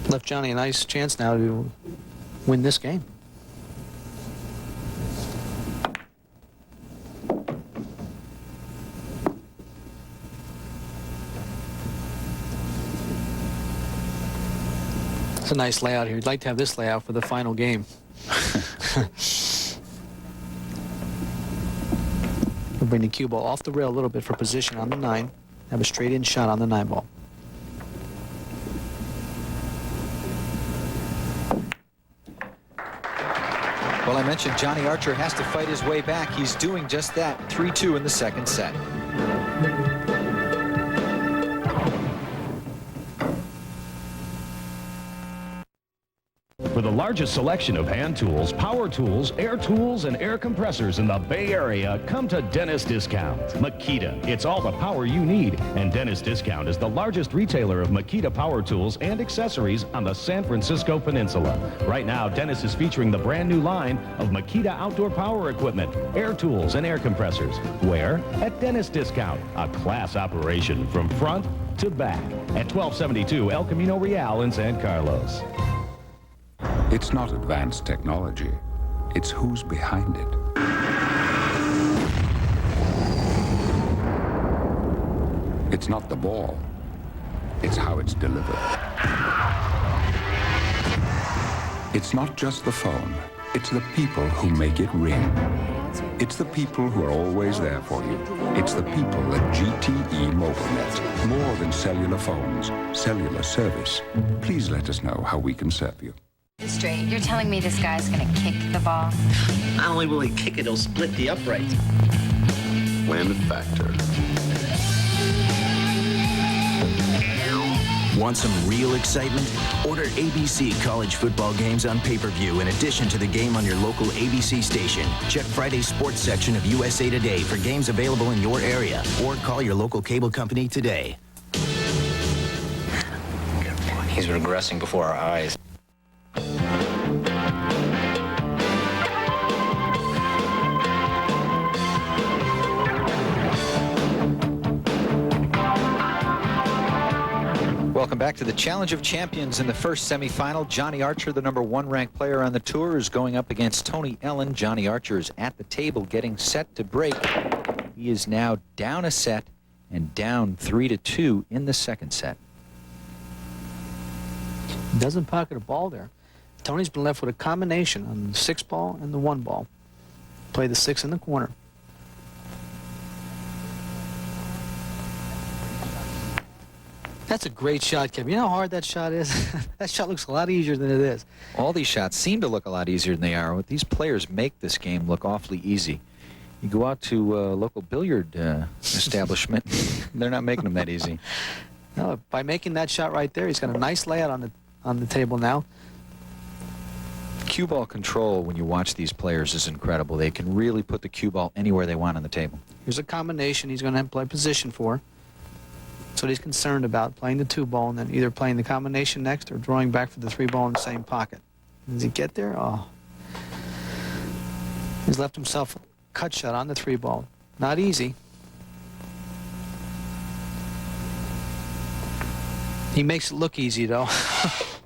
Left Johnny a nice chance now to win this game. It's a nice layout here. You'd like to have this layout for the final game. We'll bring the cue ball off the rail a little bit for position on the 9. Have a straight in shot on the 9 ball. Well, I mentioned Johnny Archer has to fight his way back. He's doing just that. 3-2 in the second set. For the largest selection of hand tools, power tools, air tools, and air compressors in the Bay Area, come to Dennis Discount. Makita, it's all the power you need. And Dennis Discount is the largest retailer of Makita power tools and accessories on the San Francisco Peninsula. Right now, Dennis is featuring the brand new line of Makita outdoor power equipment, air tools, and air compressors. Where? At Dennis Discount, a class operation from front to back at 1272 El Camino Real in San Carlos. It's not advanced technology. It's who's behind it. It's not the ball. It's how it's delivered. It's not just the phone. It's the people who make it ring. It's the people who are always there for you. It's the people at GTE MobileNet. More than cellular phones, cellular service. Please let us know how we can serve you. Straight, you're telling me this guy's gonna kick the ball? Not only will he kick it, he'll split the upright. Win factor. Want some real excitement? Order ABC college football games on pay-per-view in addition to the game on your local ABC station. Check Friday's sports section of USA Today for games available in your area, or call your local cable company today. He's regressing before our eyes. Welcome back to the Challenge of Champions. In the first semifinal, Johnny Archer, the #1 ranked player on the tour, is going up against Tony Ellen. Johnny Archer is at the table getting set to break. He is now down a set and down 3-2 in the second set. He doesn't pocket a ball there. Tony's been left with a combination on the 6 ball and the 1 ball. Play the 6 in the corner. That's a great shot, Kevin. You know how hard that shot is? That shot looks a lot easier than it is. All these shots seem to look a lot easier than they are. These players make this game look awfully easy. You go out to a local billiard establishment, they're not making them that easy. No, by making that shot right there, he's got a nice layout on the table now. Cue ball control when you watch these players is incredible. They can really put the cue ball anywhere they want on the table. Here's a combination he's going to have to play position for. That's what he's concerned about, playing the 2 ball and then either playing the combination next or drawing back for the 3 ball in the same pocket. Does he get there? Oh. He's left himself a cut shot on the 3 ball. Not easy. He makes it look easy, though.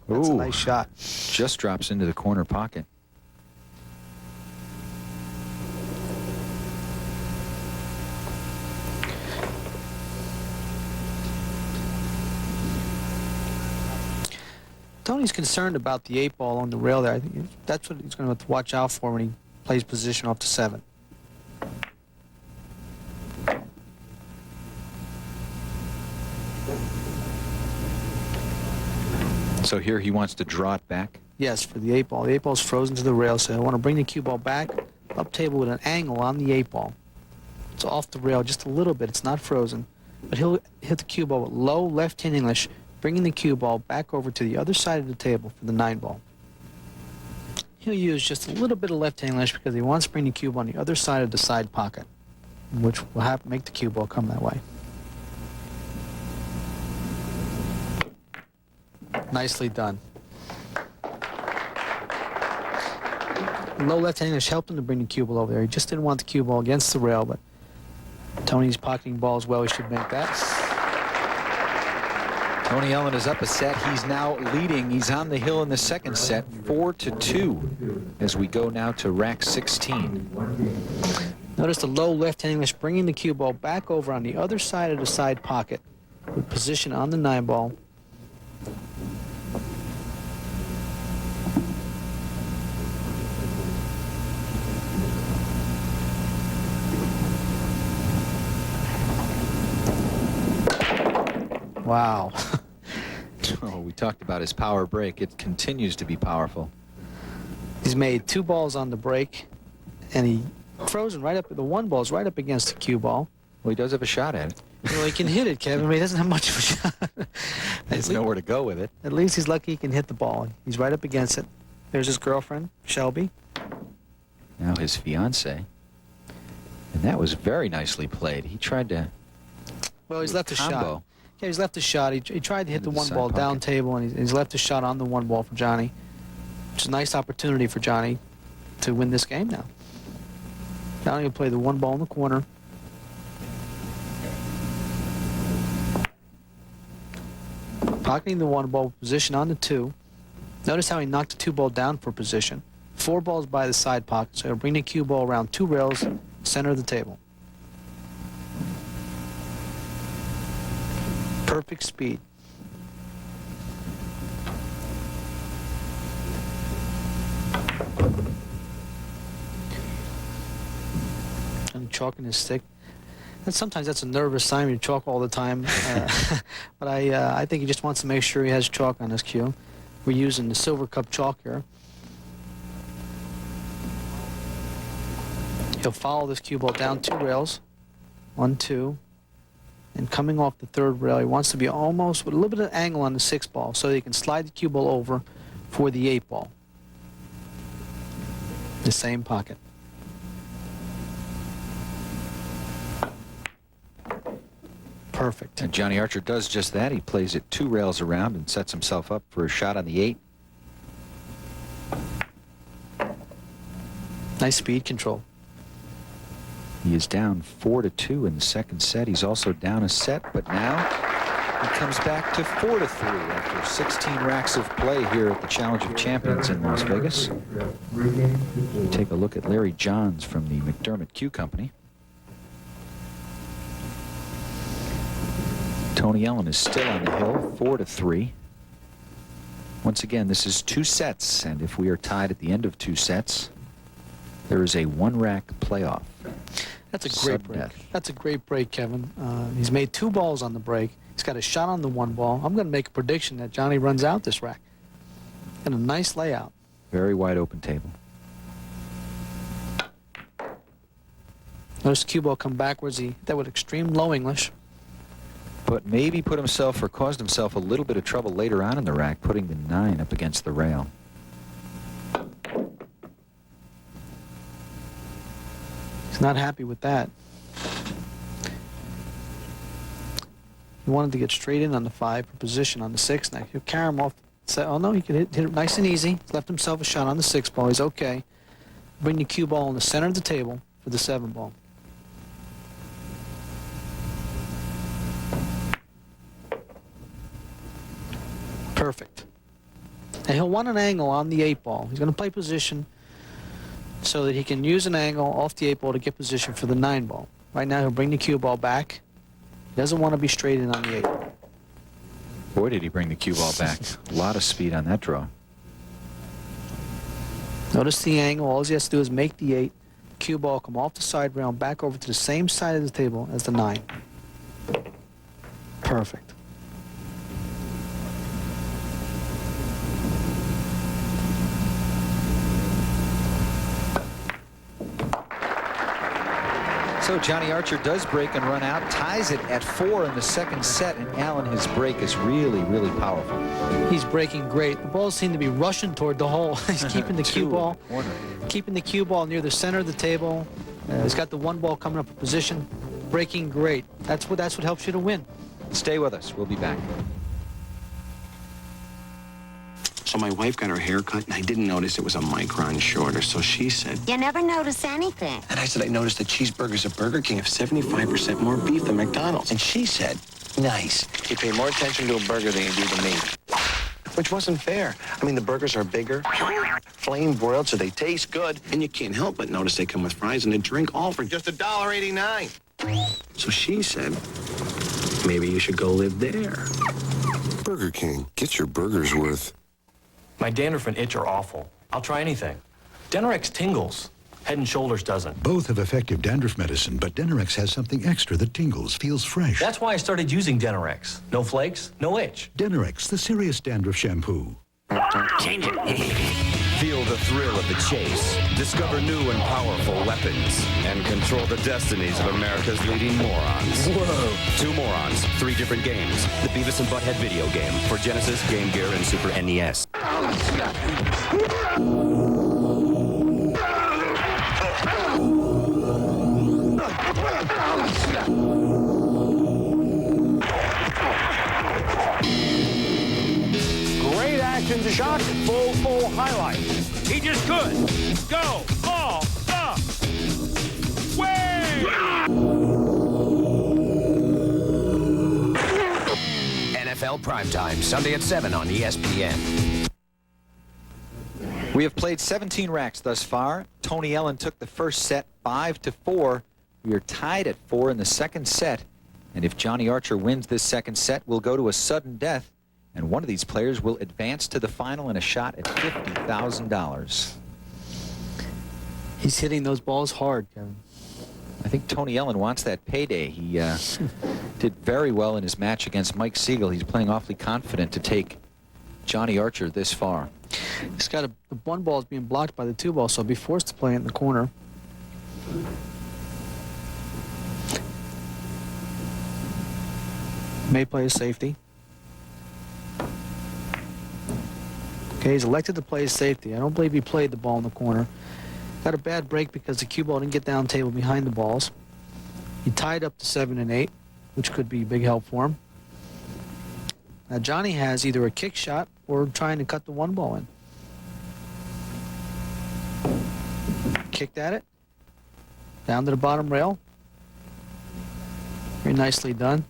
That's a nice shot. Just drops into the corner pocket. Tony's concerned about the 8 ball on the rail there. I think that's what he's going to have to watch out for when he plays position off the 7. So here he wants to draw it back? Yes, for the 8 ball. The 8 ball's frozen to the rail, so I want to bring the cue ball back up table with an angle on the 8 ball. It's off the rail just a little bit. It's not frozen. But he'll hit the cue ball with low left-hand English, bringing the cue ball back over to the other side of the table for the 9 ball. He'll use just a little bit of left-hand English because he wants to bring the cue ball on the other side of the side pocket, which will make the cue ball come that way. Nicely done. Low left-hand English helped him to bring the cue ball over there. He just didn't want the cue ball against the rail, but Tony's pocketing balls well. He should make that. Tony Ellen is up a set. He's now leading. He's on the hill in the second set, 4-2, as we go now to rack 16. Notice the low left-hand English bringing the cue ball back over on the other side of the side pocket with position on the 9 ball. Wow. Oh, we talked about his power break. It continues to be powerful. He's made 2 balls on the break, and he frozen right up. The 1 ball's right up against the cue ball. Well, he does have a shot at it. Well, he can hit it, Kevin, but he doesn't have much of a shot. There's nowhere to go with it. At least he's lucky he can hit the ball. He's right up against it. There's his girlfriend, Shelby. Now his fiance. And that was very nicely played. He tried to... Well, he's left a combo. shot. Yeah, he's left a shot. He tried to hit the Into the one side ball down pocket. table, and he's left a shot on the one ball for Johnny. Which is a nice opportunity for Johnny to win this game now. Johnny will play the one ball in the corner. Pocketing the one ball, position on the two. Notice how he knocked the two ball down for position. 4 balls by the side pocket, so he'll bring the cue ball around 2 rails, center of the table. Perfect speed. And chalking his stick. And sometimes that's a nervous sign when you chalk all the time. But I think he just wants to make sure he has chalk on his cue. We're using the Silver Cup chalk here. He'll follow this cue ball down 2 rails. 1, 2. And coming off the 3rd rail, he wants to be almost with a little bit of angle on the 6 ball so he can slide the cue ball over for the 8 ball. The same pocket. Perfect. And Johnny Archer does just that. He plays it 2 rails around and sets himself up for a shot on the 8. Nice speed control. He is down 4-2 in the 2nd set. He's also down a set, but now he comes back to 4-3 after 16 racks of play here at the Challenge of Champions in Las Vegas. Take a look at Larry Johns from the McDermott Cue Company. Tony Allen is still on the hill, 4-3. Once again, this is 2 sets, and if we are tied at the end of 2 sets, there is a 1-rack playoff. That's a great break. That's a great break, Kevin. He's made 2 balls on the break. He's got a shot on the 1 ball. I'm going to make a prediction that Johnny runs out this rack. And a nice layout. Very wide open table. Notice the cue ball come backwards. He hit that with extreme low English. But maybe put himself or caused himself a little bit of trouble later on in the rack, putting the 9 up against the rail. He's not happy with that. He wanted to get straight in on the 5 for position on the 6 next. He'll carry him off. Say, oh no, he can hit it nice and easy. He's left himself a shot on the 6 ball. He's okay. Bring the cue ball in the center of the table for the 7 ball. Perfect. And he'll want an angle on the 8 ball. He's going to play position so that he can use an angle off the 8 ball to get position for the 9 ball. Right now he'll bring the cue ball back. He doesn't want to be straight in on the 8. Boy, did he bring the cue ball back. A lot of speed on that draw. Notice the angle. All he has to do is make the 8. Cue ball come off the side rail and back over to the same side of the table as the 9. Perfect. So Johnny Archer does break and run out, ties it at 4 in the 2nd set, and Allen, his break is really, really powerful. He's breaking great. The balls seem to be rushing toward the hole. He's keeping the cue ball, near the center of the table. He's got the 1 ball coming up in position, breaking great. That's what helps you to win. Stay with us. We'll be back. So my wife got her hair cut, and I didn't notice it was a micron shorter, so she said... You never notice anything. And I said, I noticed that cheeseburgers at Burger King have 75% more beef than McDonald's. And she said, nice. You pay more attention to a burger than you do to me. Which wasn't fair. I mean, the burgers are bigger, flame broiled, so they taste good. And you can't help but notice they come with fries and a drink, all for just $1.89. So she said, maybe you should go live there. Burger King. Get your burger's worth. My dandruff and itch are awful. I'll try anything. Denorex tingles. Head and Shoulders doesn't. Both have effective dandruff medicine, but Denorex has something extra that tingles, feels fresh. That's why I started using Denorex. No flakes, no itch. Denorex, the serious dandruff shampoo. Change it. Feel the thrill of the chase, discover new and powerful weapons, and control the destinies of America's leading morons. Whoa! 2 morons, 3 different games. The Beavis and Butthead video game for Genesis, Game Gear, and Super NES. Great action shot, full highlight. He just could. Go all the way! NFL Primetime, Sunday at 7 on ESPN. We have played 17 racks thus far. Tony Ellen took the first set 5-4. We are tied at 4 in the second set. And if Johnny Archer wins this second set, we'll go to a sudden death. And one of these players will advance to the final in a shot at $50,000. He's hitting those balls hard, Kevin. I think Tony Ellen wants that payday. He did very well in his match against Mike Siegel. He's playing awfully confident to take Johnny Archer this far. He's got the 1 ball is being blocked by the 2 ball, so he'll be forced to play it in the corner. May play a safety. Okay, he's elected to play a safety. I don't believe he played the ball in the corner. Got a bad break because the cue ball didn't get down table behind the balls. He tied up to 7 and 8, which could be a big help for him. Now Johnny has either a kick shot or trying to cut the 1 ball in. Kicked at it. Down to the bottom rail. Very nicely done.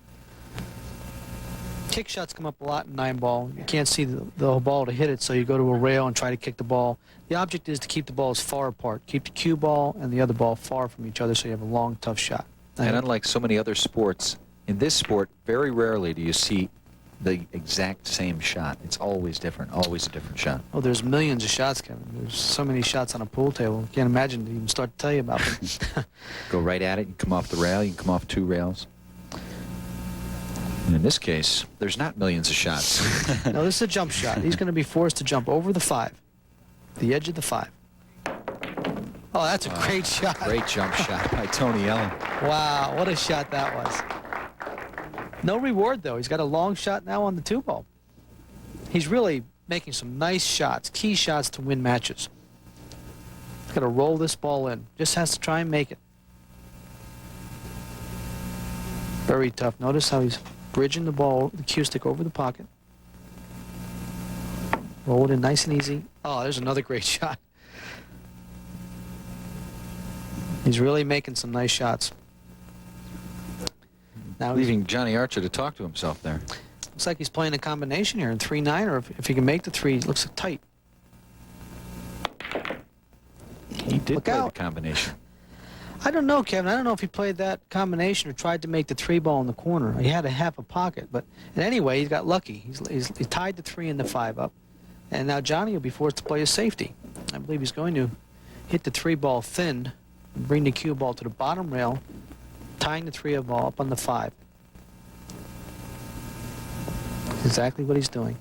Kick shots come up a lot in 9 ball. You can't see the ball to hit it, so you go to a rail and try to kick the ball. The object is to keep the balls far apart. Keep the cue ball and the other ball far from each other so you have a long, tough shot. And unlike so many other sports, in this sport, very rarely do you see the exact same shot. It's always different, always a different shot. Oh, there's millions of shots, Kevin. There's so many shots on a pool table. Can't imagine to even start to tell you about them. Go right at it. You can come off the rail. You can come off 2 rails. And in this case, there's not millions of shots. No, this is a jump shot. He's going to be forced to jump over the 5, the edge of the 5. Oh, that's a great shot. Great jump shot by Tony Ellen. Wow, what a shot that was. No reward, though. He's got a long shot now on the 2 ball. He's really making some nice shots, key shots to win matches. He's got to roll this ball in. Just has to try and make it. Very tough. Notice how he's bridging the ball, the cue stick over the pocket. Roll it in nice and easy. Oh, there's another great shot. He's really making some nice shots. Now leaving Johnny Archer to talk to himself there. Looks like he's playing a combination here in 3-9, or if he can make the 3, it looks tight. He did play the combination. I don't know, Kevin. I don't know if he played that combination or tried to make the 3 ball in the corner. He had a half a pocket, but anyway, he's got lucky. He's tied the 3 and the 5 up, and now Johnny will be forced to play a safety. I believe he's going to hit the 3 ball thin and bring the cue ball to the bottom rail, tying the 3 ball up on the 5. That's exactly what he's doing.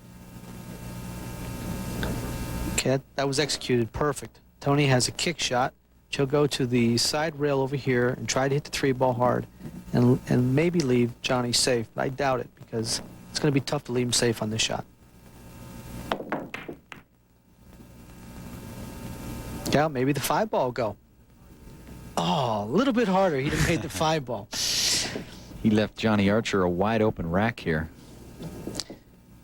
Okay, that was executed perfect. Tony has a kick shot. He'll go to the side rail over here and try to hit the 3 ball hard and maybe leave Johnny safe, but I doubt it because it's going to be tough to leave him safe on this shot. Yeah, maybe the 5 ball will go. Oh, a little bit harder. He'd have made the 5 ball. He left Johnny Archer a wide open rack here.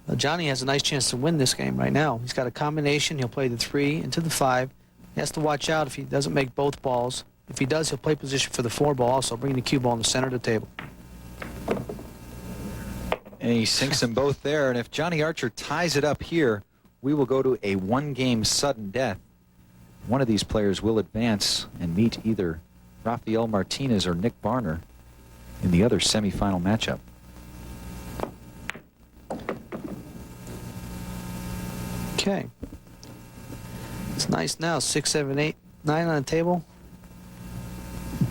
Well, Johnny has a nice chance to win this game right now. He's got a combination. He'll play the 3 into the 5. He has to watch out if he doesn't make both balls. If he does, he'll play position for the 4 ball also, bringing the cue ball in the center of the table. And he sinks them both there. And if Johnny Archer ties it up here, we will go to a 1-game sudden death. One of these players will advance and meet either Rafael Martinez or Nick Varner in the other semifinal matchup. Okay. It's nice now, 6, 7, 8, 9 on the table.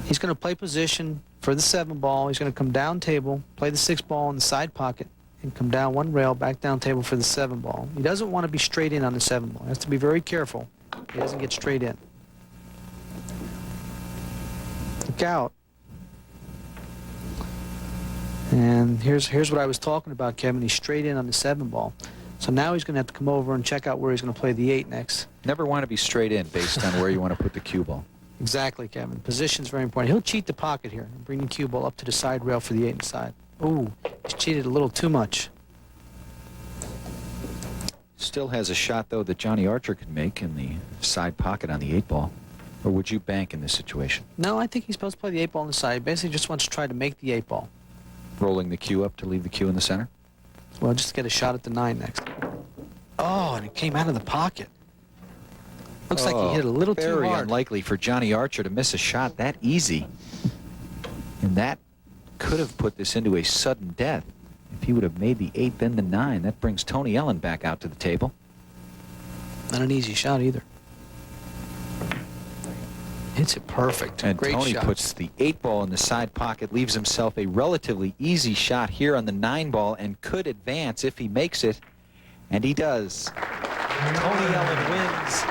He's going to play position for the 7 ball. He's going to come down table, play the 6 ball in the side pocket, and come down 1 rail, back down table for the 7 ball. He doesn't want to be straight in on the 7 ball. He has to be very careful. He doesn't get straight in. Look out. And here's what I was talking about, Kevin. He's straight in on the 7 ball. So now he's going to have to come over and check out where he's going to play the 8 next. Never want to be straight in based on where you want to put the cue ball. Exactly, Kevin. Position's very important. He'll cheat the pocket here and bring the cue ball up to the side rail for the 8 inside. Ooh, he's cheated a little too much. Still has a shot, though, that Johnny Archer can make in the side pocket on the 8 ball. Or would you bank in this situation? No, I think he's supposed to play the 8 ball on the side. He basically just wants to try to make the 8 ball. Rolling the cue up to leave the cue in the center? Well, just get a shot at the 9 next. Oh, and it came out of the pocket. Looks like he hit a little too hard. Very unlikely for Johnny Archer to miss a shot that easy. And that could have put this into a sudden death. If he would have made the 8, then the 9, that brings Tony Ellen back out to the table. Not an easy shot either. Hits it perfect. And Great Tony shot. puts the 8 ball in the side pocket, leaves himself a relatively easy shot here on the 9 ball, and could advance if he makes it. And he does. Tony Ellen wins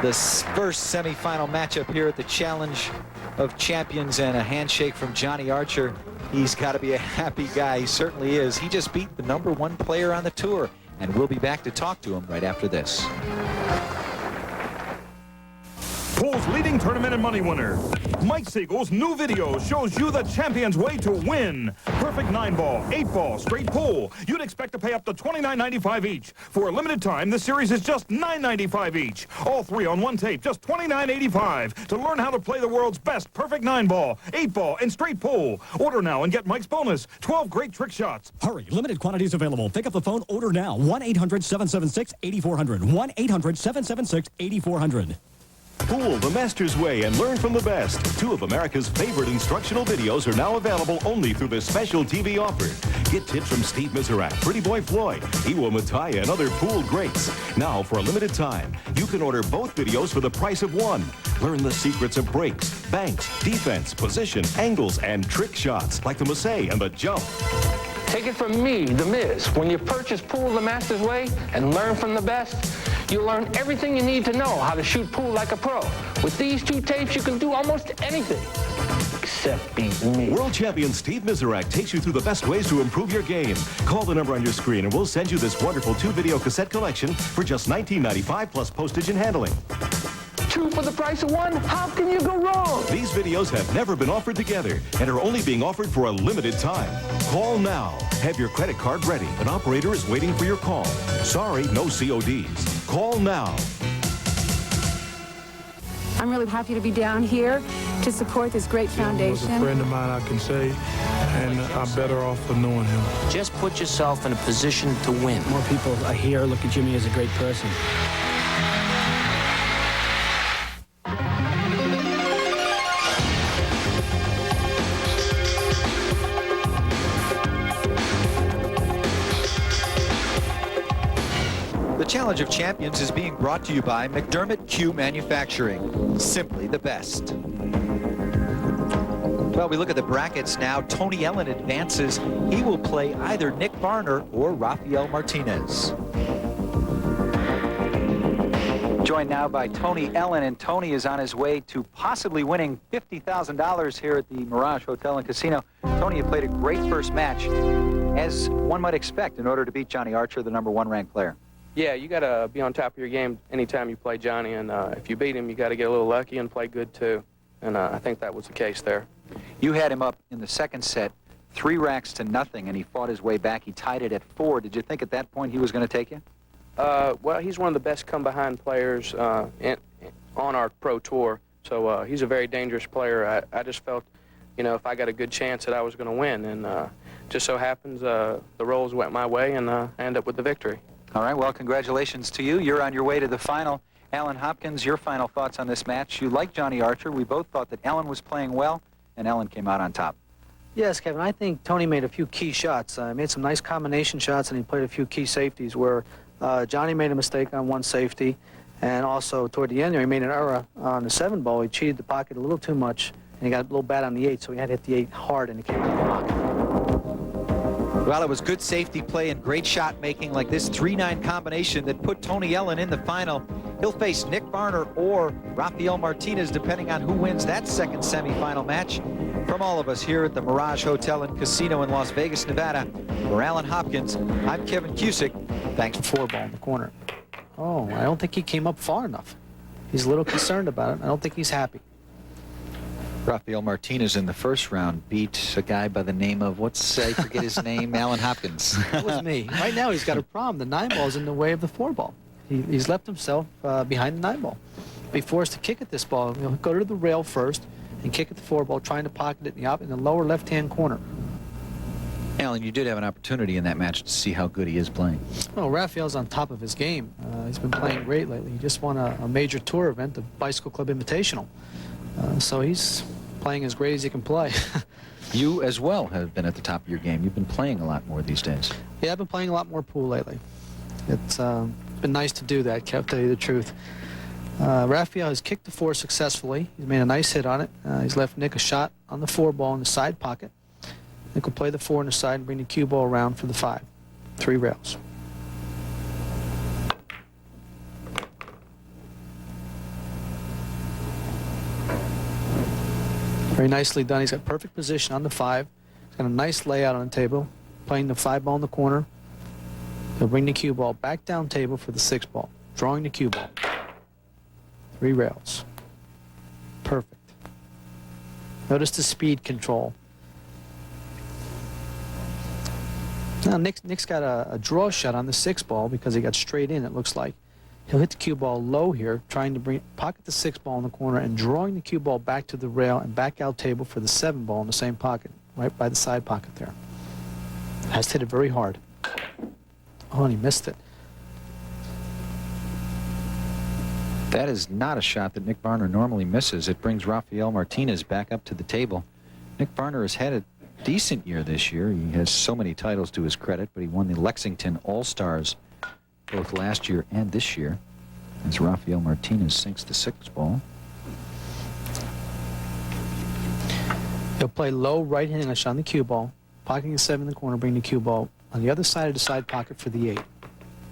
the first semifinal matchup here at the Challenge of Champions, and a handshake from Johnny Archer. He's got to be a happy guy. He certainly is. He just beat the #1 player on the tour, and we'll be back to talk to him right after this. Pool's leading tournament and money winner. Mike Siegel's new video shows you the champion's way to win. Perfect 9-ball, 8-ball, straight pool. You'd expect to pay up to $29.95 each. For a limited time, this series is just $9.95 each. All 3 on one tape, just $29.85. To learn how to play the world's best perfect 9-ball, 8-ball, and straight pool. Order now and get Mike's bonus. 12 great trick shots. Hurry, limited quantities available. Pick up the phone, order now. 1-800-776-8400. 1-800-776-8400. Pool the Master's Way and learn from the best. 2 of America's favorite instructional videos are now available only through this special TV offer. Get tips from Steve Miserak, Pretty Boy Floyd, Iwo Mataya, and other pool greats. Now, for a limited time, you can order both videos for the price of one. Learn the secrets of breaks, banks, defense, position, angles, and trick shots like the Massey and the jump. Take it from me, The Miz. When you purchase Pool the Master's Way and learn from the best, you'll learn everything you need to know how to shoot pool like a pro. With these 2 tapes, you can do almost anything except beat me. World champion Steve Miserak takes you through the best ways to improve your game. Call the number on your screen and we'll send you this wonderful 2-video cassette collection for just $19.95 plus postage and handling. 2 for the price of 1? How can you go wrong? These videos have never been offered together and are only being offered for a limited time. Call now. Have your credit card ready. An operator is waiting for your call. Sorry, no CODs. Call now. I'm really happy to be down here to support this great foundation. He was a friend of mine, I can say, and I'm better off for knowing him. Just put yourself in a position to win. More people are here look at Jimmy as a great person. The Challenge of Champions is being brought to you by McDermott Q Manufacturing. Simply the best. Well, we look at the brackets now. Tony Ellen advances. He will play either Nick Varner or Rafael Martinez. Joined now by Tony Ellen, and Tony is on his way to possibly winning $50,000 here at the Mirage Hotel and Casino. Tony, you played a great first match, as one might expect, in order to beat Johnny Archer, the #1 ranked player. Yeah, you got to be on top of your game anytime you play Johnny, and if you beat him, you got to get a little lucky and play good too. And I think that was the case there. You had him up in the second set, 3 racks to nothing, and he fought his way back. He tied it at 4. Did you think at that point he was going to take you? Well, he's one of the best come-behind players on our pro tour, so he's a very dangerous player. I just felt, you know, if I got a good chance that I was going to win, and just so happens the rolls went my way, and I ended up with the victory. All right, well, congratulations to you. You're on your way to the final. Alan Hopkins, your final thoughts on this match. You like Johnny Archer. We both thought that Ellen was playing well, and Ellen came out on top. Yes, Kevin, I think Tony made a few key shots. Made some nice combination shots, and he played a few key safeties where Johnny made a mistake on one safety, and also toward the end there, he made an error on the 7 ball. He cheated the pocket a little too much, and he got a little bad on the 8, so he had to hit the 8 hard, and he came out of the pocket. Well, it was good safety play and great shot making like this 3-9 combination that put Tony Ellen in the final. He'll face Nick Varner or Rafael Martinez, depending on who wins that second semifinal match. From all of us here at the Mirage Hotel and Casino in Las Vegas, Nevada, for Alan Hopkins, I'm Kevin Cusick. Thanks. 4-ball in the corner. Oh, I don't think he came up far enough. He's a little concerned about it. I don't think he's happy. Rafael Martinez in the first round beat a guy by the name of, I forget his name, Alan Hopkins. That was me. Right now he's got a problem. The 9-ball is in the way of the 4-ball. He's left himself behind the 9-ball. Be forced to kick at this ball. He'll go to the rail first and kick at the 4-ball, trying to pocket it in the lower left-hand corner. Alan, you did have an opportunity in that match to see how good he is playing. Well, Rafael's on top of his game. He's been playing great lately. He just won a major tour event, the Bicycle Club Invitational. So he's playing as great as he can play. You as well have been at the top of your game. You've been playing a lot more these days. Yeah, I've been playing a lot more pool lately. It's been nice to do that, Kev, to tell you the truth. Rafael has kicked the 4 successfully. He's made a nice hit on it. He's left Nick a shot on the 4-ball in the side pocket. Nick will play the 4 on the side and bring the cue ball around for the 5. 3 rails. Very nicely done. He's got perfect position on the 5. He's got a nice layout on the table, playing the 5-ball in the corner. He'll bring the cue ball back down table for the 6-ball, drawing the cue ball. 3 rails. Perfect. Notice the speed control. Now Nick's got a draw shot on the 6-ball because he got straight in, it looks like. He'll hit the cue ball low here, trying to pocket the 6-ball in the corner and drawing the cue ball back to the rail and back out table for the 7-ball in the same pocket, right by the side pocket there. Has to hit it very hard. Oh, and he missed it. That is not a shot that Nick Varner normally misses. It brings Rafael Martinez back up to the table. Nick Varner has had a decent year this year. He has so many titles to his credit, but he won the Lexington All-Stars both last year and this year as Rafael Martinez sinks the 6-ball. He'll play low right English on the cue ball, pocketing the 7 in the corner, bring the cue ball on the other side of the side pocket for the 8.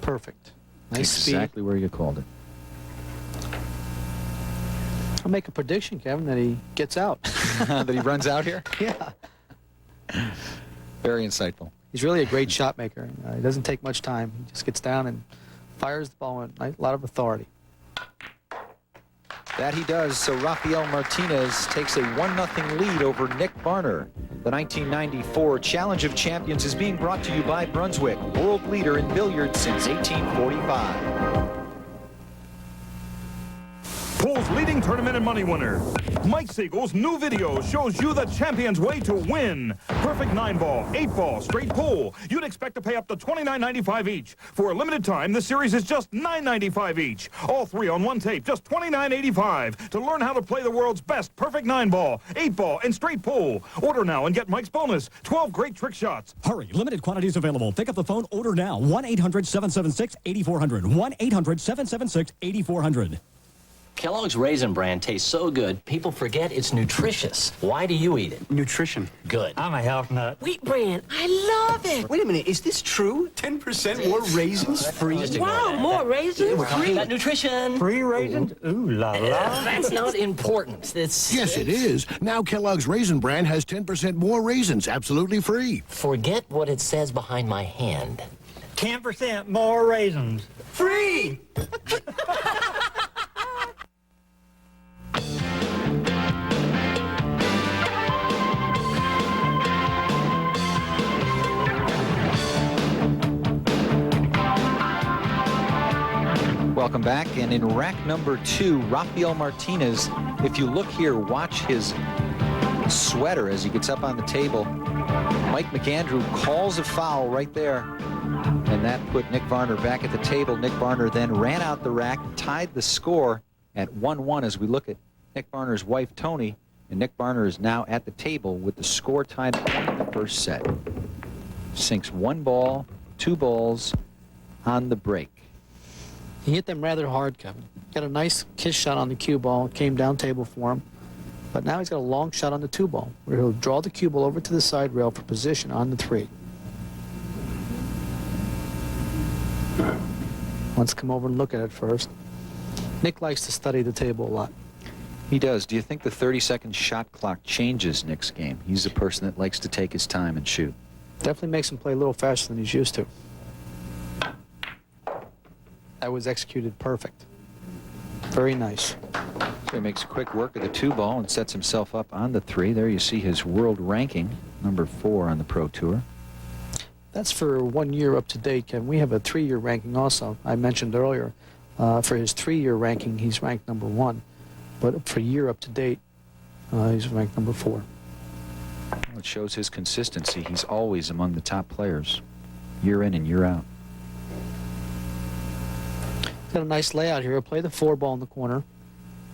Perfect. Nice speed. Exactly where you called it. I'll make a prediction, Kevin, that he gets out. That he runs out here? Yeah. Very insightful. He's really a great shot maker. He doesn't take much time. He just gets down and fires the ball with a lot of authority. That he does, so Rafael Martinez takes a 1-0 lead over Nick Varner. The 1994 Challenge of Champions is being brought to you by Brunswick, world leader in billiards since 1845. Pool's leading tournament and money winner. Mike Siegel's new video shows you the champion's way to win. Perfect 9-ball, 8-ball, straight pool. You'd expect to pay up to $29.95 each. For a limited time, the series is just $9.95 each. All 3 on one tape, just $29.85. To learn how to play the world's best perfect 9-ball, 8-ball, and straight pool. Order now and get Mike's bonus. 12 great trick shots. Hurry, limited quantities available. Pick up the phone, order now. 1-800-776-8400. 1-800-776-8400. Kellogg's Raisin Bran tastes so good, people forget it's nutritious. Why do you eat it? Nutrition. Good. I'm a health nut. Wheat Bran, I love it. Wait a minute, is this true? 10% more raisins free? Wow, more raisins? We're talking about nutrition. Free raisins? Ooh la la. That's not important. Yes, it is. Now Kellogg's Raisin Bran has 10% more raisins, absolutely free. Forget what it says behind my hand. 10% more raisins. Free! Welcome back, and in rack number 2, Rafael Martinez, if you look here, watch his sweater as he gets up on the table. Mike McAndrew calls a foul right there, and that put Nick Varner back at the table. Nick Varner then ran out the rack, tied the score at 1-1 as we look at Nick Varner's wife, Tony, and Nick Varner is now at the table with the score tied in the first set. Sinks 1 ball, 2 balls on the break. He hit them rather hard, Kevin. Got a nice kiss shot on the cue ball. Came down table for him. But now he's got a long shot on the 2 ball, where he'll draw the cue ball over to the side rail for position on the 3. Let's come over and look at it first. Nick likes to study the table a lot. He does. Do you think the 30-second shot clock changes Nick's game? He's a person that likes to take his time and shoot. Definitely makes him play a little faster than he's used to. That was executed perfect. Very nice. So he makes quick work of the 2-ball and sets himself up on the 3. There you see his world ranking, number 4 on the Pro Tour. That's for 1 year up to date, Kevin. We have a 3-year ranking also. I mentioned earlier, for his 3-year ranking, he's ranked number 1. But for year up to date, he's ranked number 4. Well, it shows his consistency. He's always among the top players, year in and year out. Got a nice layout here. He'll play the 4-ball in the corner.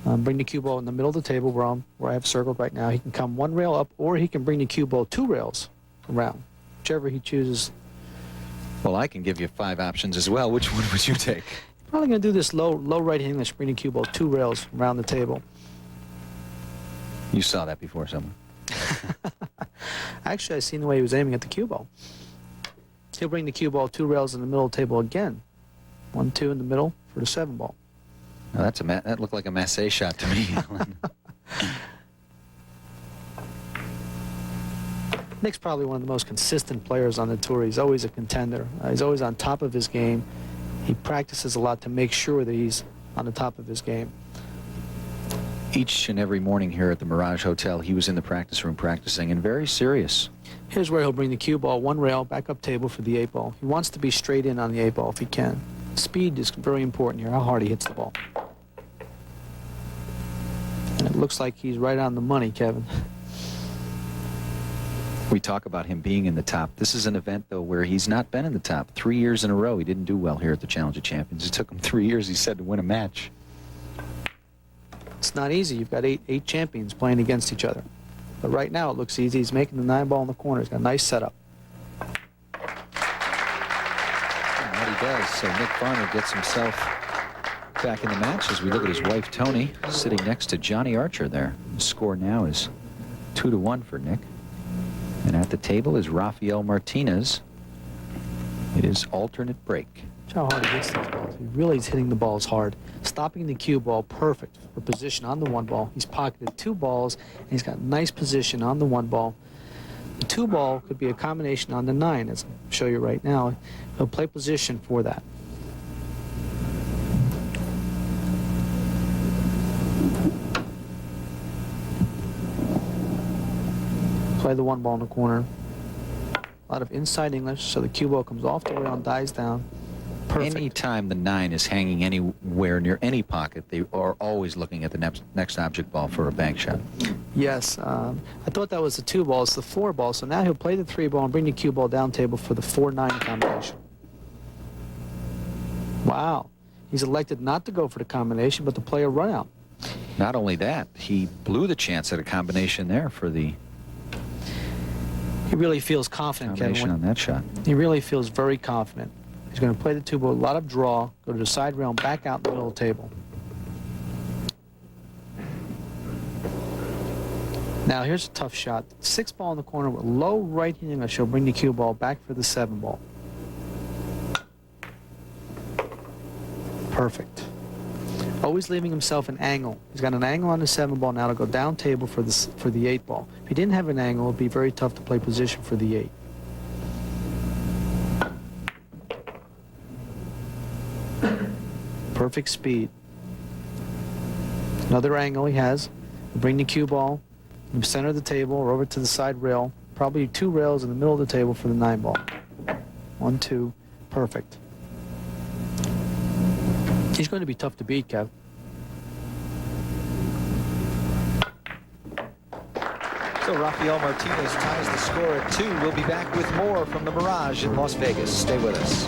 Bring the cue ball in the middle of the table where I have circled right now. He can come 1 rail up, or he can bring the cue ball 2 rails around, whichever he chooses. Well, I can give you 5 options as well. Which one would you take? Probably going to do this low right English, bring the cue ball 2 rails around the table. You saw that before somewhere. Actually, I've seen the way he was aiming at the cue ball. He'll bring the cue ball 2 rails in the middle of the table again. 1, 2 in the middle for the 7-ball. Now that looked like a Massey shot to me. Nick's probably one of the most consistent players on the tour. He's always a contender. He's always on top of his game. He practices a lot to make sure that he's on the top of his game. Each and every morning here at the Mirage Hotel, he was in the practice room practicing and very serious. Here's where he'll bring the cue ball 1 rail back up table for the 8-ball. He wants to be straight in on the 8-ball if he can. Speed is very important here, how hard he hits the ball. And it looks like he's right on the money, Kevin. We talk about him being in the top. This is an event, though, where he's not been in the top. 3 years in a row, he didn't do well here at the Challenge of Champions. It took him 3 years, he said, to win a match. It's not easy. You've got eight champions playing against each other. But right now it looks easy. He's making the 9-ball in the corner. He's got a nice setup. And what he does, so Nick Varner gets himself back in the match as we look at his wife, Tony, sitting next to Johnny Archer there. The score now is 2-1 for Nick. And at the table is Rafael Martinez. It is alternate break. Watch how hard he hits these balls. He really is hitting the balls hard. Stopping the cue ball perfect for position on the 1-ball. He's pocketed 2 balls, and he's got nice position on the 1-ball. The 2-ball could be a combination on the 9, as I'll show you right now. He'll play position for that. Play the 1-ball in the corner. A lot of inside English, so the cue ball comes off the rail and dies down. Perfect. Anytime the 9 is hanging anywhere near any pocket, they are always looking at the next object ball for a bank shot. Yes, I thought that was the 2-ball. It's the 4-ball. So now he'll play the 3-ball and bring the cue ball down table for the 4-9 combination. Wow. He's elected not to go for the combination, but to play a run out. Not only that, he blew the chance at a combination there for the He really feels confident, combination Kevin. on that shot. He really feels very confident. He's going to play the 2-ball, a lot of draw, go to the side rail, and back out in the middle of the table. Now here's a tough shot. 6-ball in the corner with low right hand English. He'll bring the cue ball back for the 7-ball. Perfect. Always leaving himself an angle. He's got an angle on the 7-ball now to go down table for the 8-ball. If he didn't have an angle, it'd be very tough to play position for the 8. Perfect speed. Another angle he has. Bring the cue ball in the center of the table or over to the side rail. Probably 2 rails in the middle of the table for the 9-ball. 1, 2, perfect. He's going to be tough to beat, Kev. So Rafael Martinez ties the score at 2. We'll be back with more from the Mirage in Las Vegas. Stay with us.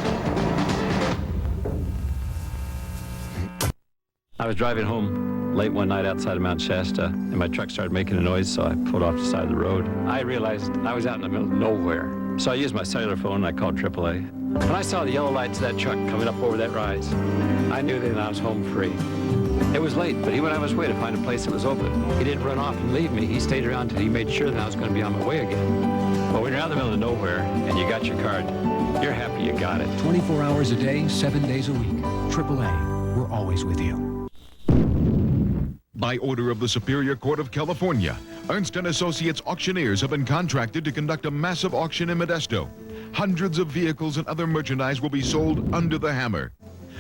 I was driving home late one night outside of Mount Shasta, and my truck started making a noise, so I pulled off the side of the road. I realized I was out in the middle of nowhere, so I used my cellular phone and I called AAA. When I saw the yellow lights of that truck coming up over that rise, I knew that I was home free. It was late, but he went out of his way to find a place that was open. He didn't run off and leave me. He stayed around till he made sure that I was going to be on my way again. Well, when you're out in the middle of nowhere and you got your card, you're happy you got it. 24 hours a day, 7 days a week. AAA, we're always with you. By order of the Superior Court of California, Ernst & Associates auctioneers have been contracted to conduct a massive auction in Modesto. Hundreds of vehicles and other merchandise will be sold under the hammer.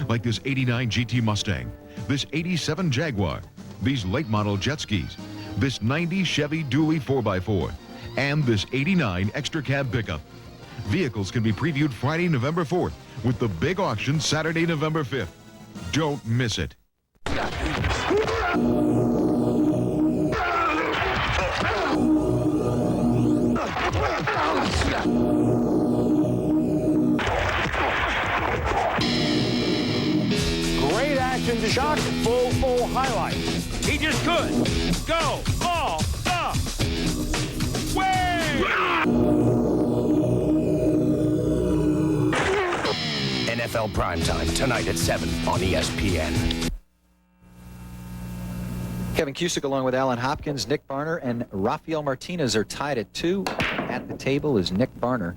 Like this 89 GT Mustang, this 87 Jaguar, these late model jet skis, this 90 Chevy Dually 4x4, and this 89 extra cab pickup. Vehicles can be previewed Friday, November 4th, with the big auction Saturday, November 5th. Don't miss it. Great action to shock, full highlight. He just could. Go, all, up, way! NFL Primetime, tonight at 7 on ESPN. Kevin Cusick along with Alan Hopkins, Nick Varner, and Rafael Martinez are tied at 2. At the table is Nick Varner.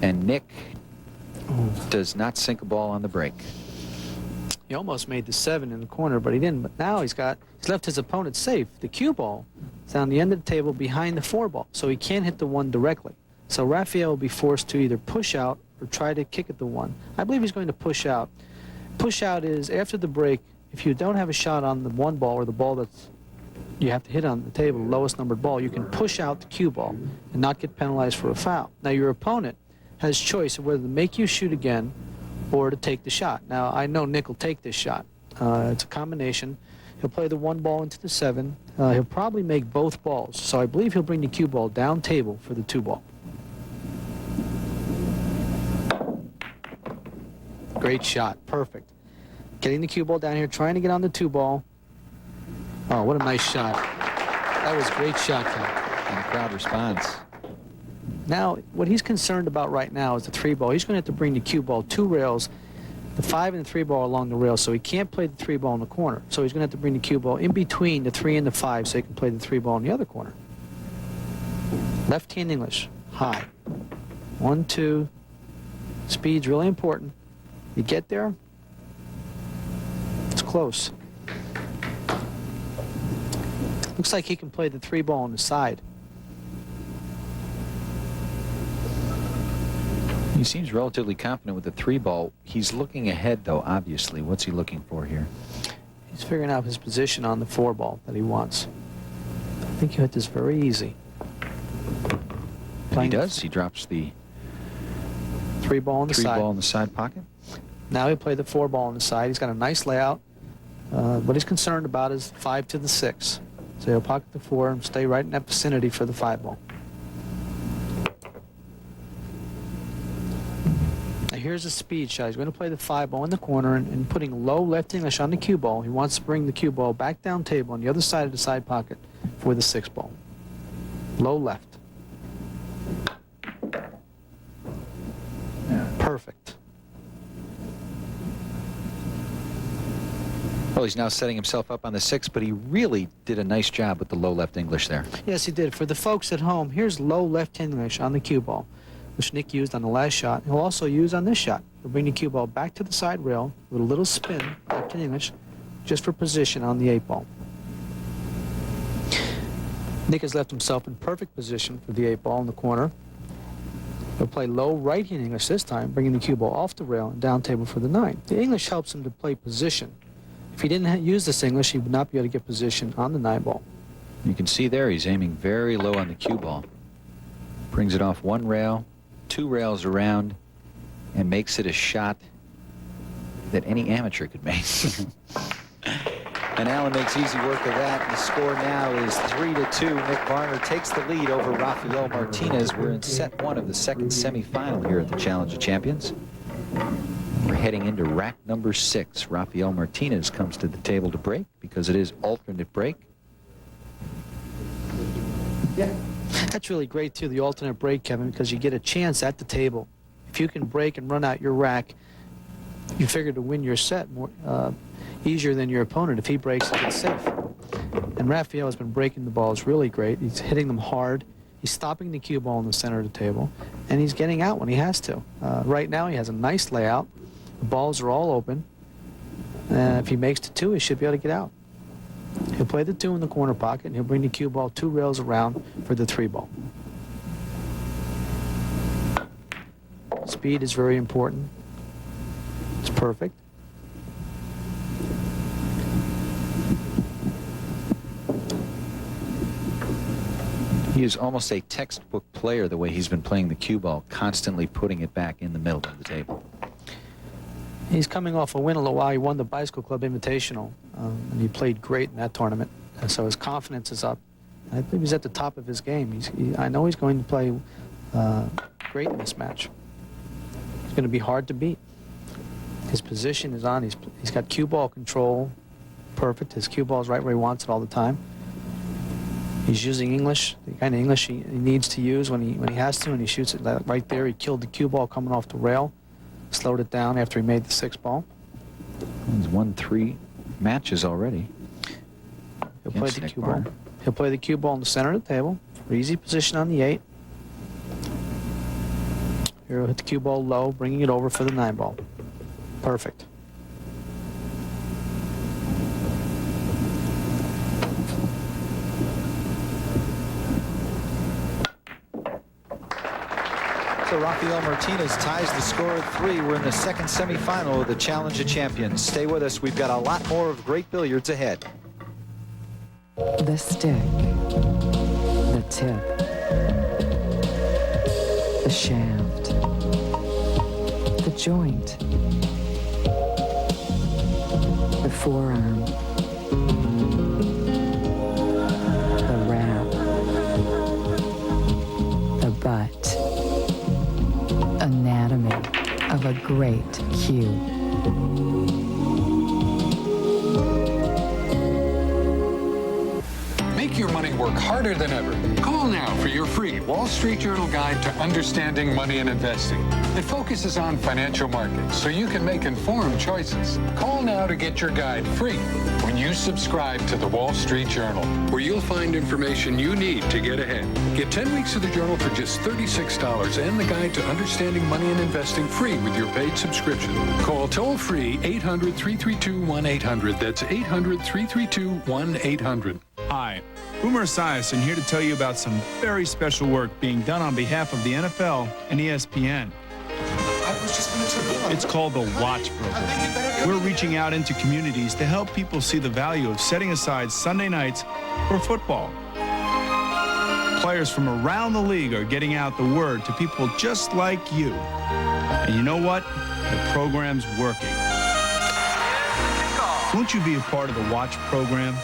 And Nick does not sink a ball on the break. He almost made the 7 in the corner, but he didn't. But now he's left his opponent safe. The cue ball is on the end of the table behind the 4 ball, so he can't hit the 1 directly. So Rafael will be forced to either push out or try to kick at the 1. I believe he's going to push out. Push out is after the break. If you don't have a shot on the 1 ball or the ball that's you have to hit on the table, the lowest numbered ball, you can push out the cue ball and not get penalized for a foul. Now your opponent has choice of whether to make you shoot again or to take the shot. Now I know Nick will take this shot. It's a combination. He'll play the 1 ball into the 7. He'll probably make both balls. So I believe he'll bring the cue ball down table for the 2 ball. Great shot. Perfect. Getting the cue ball down here, trying to get on the 2 ball. Oh, what a nice shot. That was a great shot, Ken. And the crowd responds. Now, what he's concerned about right now is the 3 ball. He's going to have to bring the cue ball 2 rails, the 5 and the 3 ball along the rail, so he can't play the 3 ball in the corner. So he's going to have to bring the cue ball in between the 3 and the 5 so he can play the 3 ball in the other corner. Left-hand English, high. 1, 2. Speed's really important. You get there, it's close. Looks like he can play the 3 ball on the side. He seems relatively confident with the 3 ball. He's looking ahead, though, obviously. What's he looking for here? He's figuring out his position on the 4 ball that he wants. I think he'll hit this very easy. And he does. He drops the 3 ball on the side. 3 ball in the side pocket. Now he'll play the 4 ball on the side. He's got a nice layout. What he's concerned about is 5 to the 6. So he'll pocket the 4 and stay right in that vicinity for the 5 ball. Now here's a speed shot. He's going to play the 5 ball in the corner and putting low left English on the cue ball. He wants to bring the cue ball back down table on the other side of the side pocket for the 6 ball. Low left. Perfect. Well, he's now setting himself up on the 6, but he really did a nice job with the low left English there. Yes, he did. For the folks at home, here's low left English on the cue ball, which Nick used on the last shot. He'll also use on this shot. He'll bring the cue ball back to the side rail with a little spin, left English, just for position on the 8 ball. Nick has left himself in perfect position for the 8 ball in the corner. He'll play low right-hand English this time, bringing the cue ball off the rail and down table for the 9. The English helps him to play position. If he didn't use this English, he would not be able to get position on the 9 ball. You can see there he's aiming very low on the cue ball. Brings it off 1 rail, 2 rails around, and makes it a shot that any amateur could make. And Allen makes easy work of that. The score now is 3-2. Nick Varner takes the lead over Rafael Martinez. We're in set 1 of the second semifinal here at the Challenge of Champions. We're heading into rack number 6. Rafael Martinez comes to the table to break because it is alternate break. Yeah. That's really great, too, the alternate break, Kevin, because you get a chance at the table. If you can break and run out your rack, you figure to win your set more easier than your opponent. If he breaks, he gets safe. And Rafael has been breaking the balls really great. He's hitting them hard. He's stopping the cue ball in the center of the table, and he's getting out when he has to. Right now, he has a nice layout. The balls are all open. If he makes the 2, he should be able to get out. He'll play the 2 in the corner pocket, and he'll bring the cue ball 2 rails around for the 3 ball. Speed is very important. It's perfect. He is almost a textbook player the way he's been playing the cue ball, constantly putting it back in the middle of the table. He's coming off a win a little while. He won the Bicycle Club Invitational, and he played great in that tournament. And so his confidence is up. I believe he's at the top of his game. I know he's going to play great in this match. It's going to be hard to beat. His position is on. He's got cue ball control, perfect. His cue ball is right where he wants it all the time. He's using English, the kind of English he needs to use when he has to, and he shoots it right there. He killed the cue ball coming off the rail, slowed it down after he made the 6 ball. He's won 3 matches already. He'll play the cue ball. He'll play the cue ball in the center of the table for easy position on the 8. Here he'll hit the cue ball low, bringing it over for the 9 ball. Perfect. So Rafael Martinez ties the score at 3. We're in the second semifinal of the Challenge of Champions. Stay with us. We've got a lot more of great billiards ahead. The stick, the tip, the shaft, the joint, the forearm, the wrap, the butt. Anatomy of a great cue. Make your money work harder than ever. Call now for your free Wall Street Journal guide to understanding money and investing. It focuses on financial markets so you can make informed choices. Call now to get your guide free when you subscribe to the Wall Street Journal, where you'll find information you need to get ahead. Get 10 weeks of the journal for just $36 and the guide to understanding money and investing free with your paid subscription. Call toll-free 800-332-1800. That's 800-332-1800. Hi, Boomer Esiason here to tell you about some very special work being done on behalf of the NFL and ESPN. It's called the Watch Program. We're reaching out into communities to help people see the value of setting aside Sunday nights for football. Players from around the league are getting out the word to people just like you. And you know what? The program's working. Won't you be a part of the Watch Program?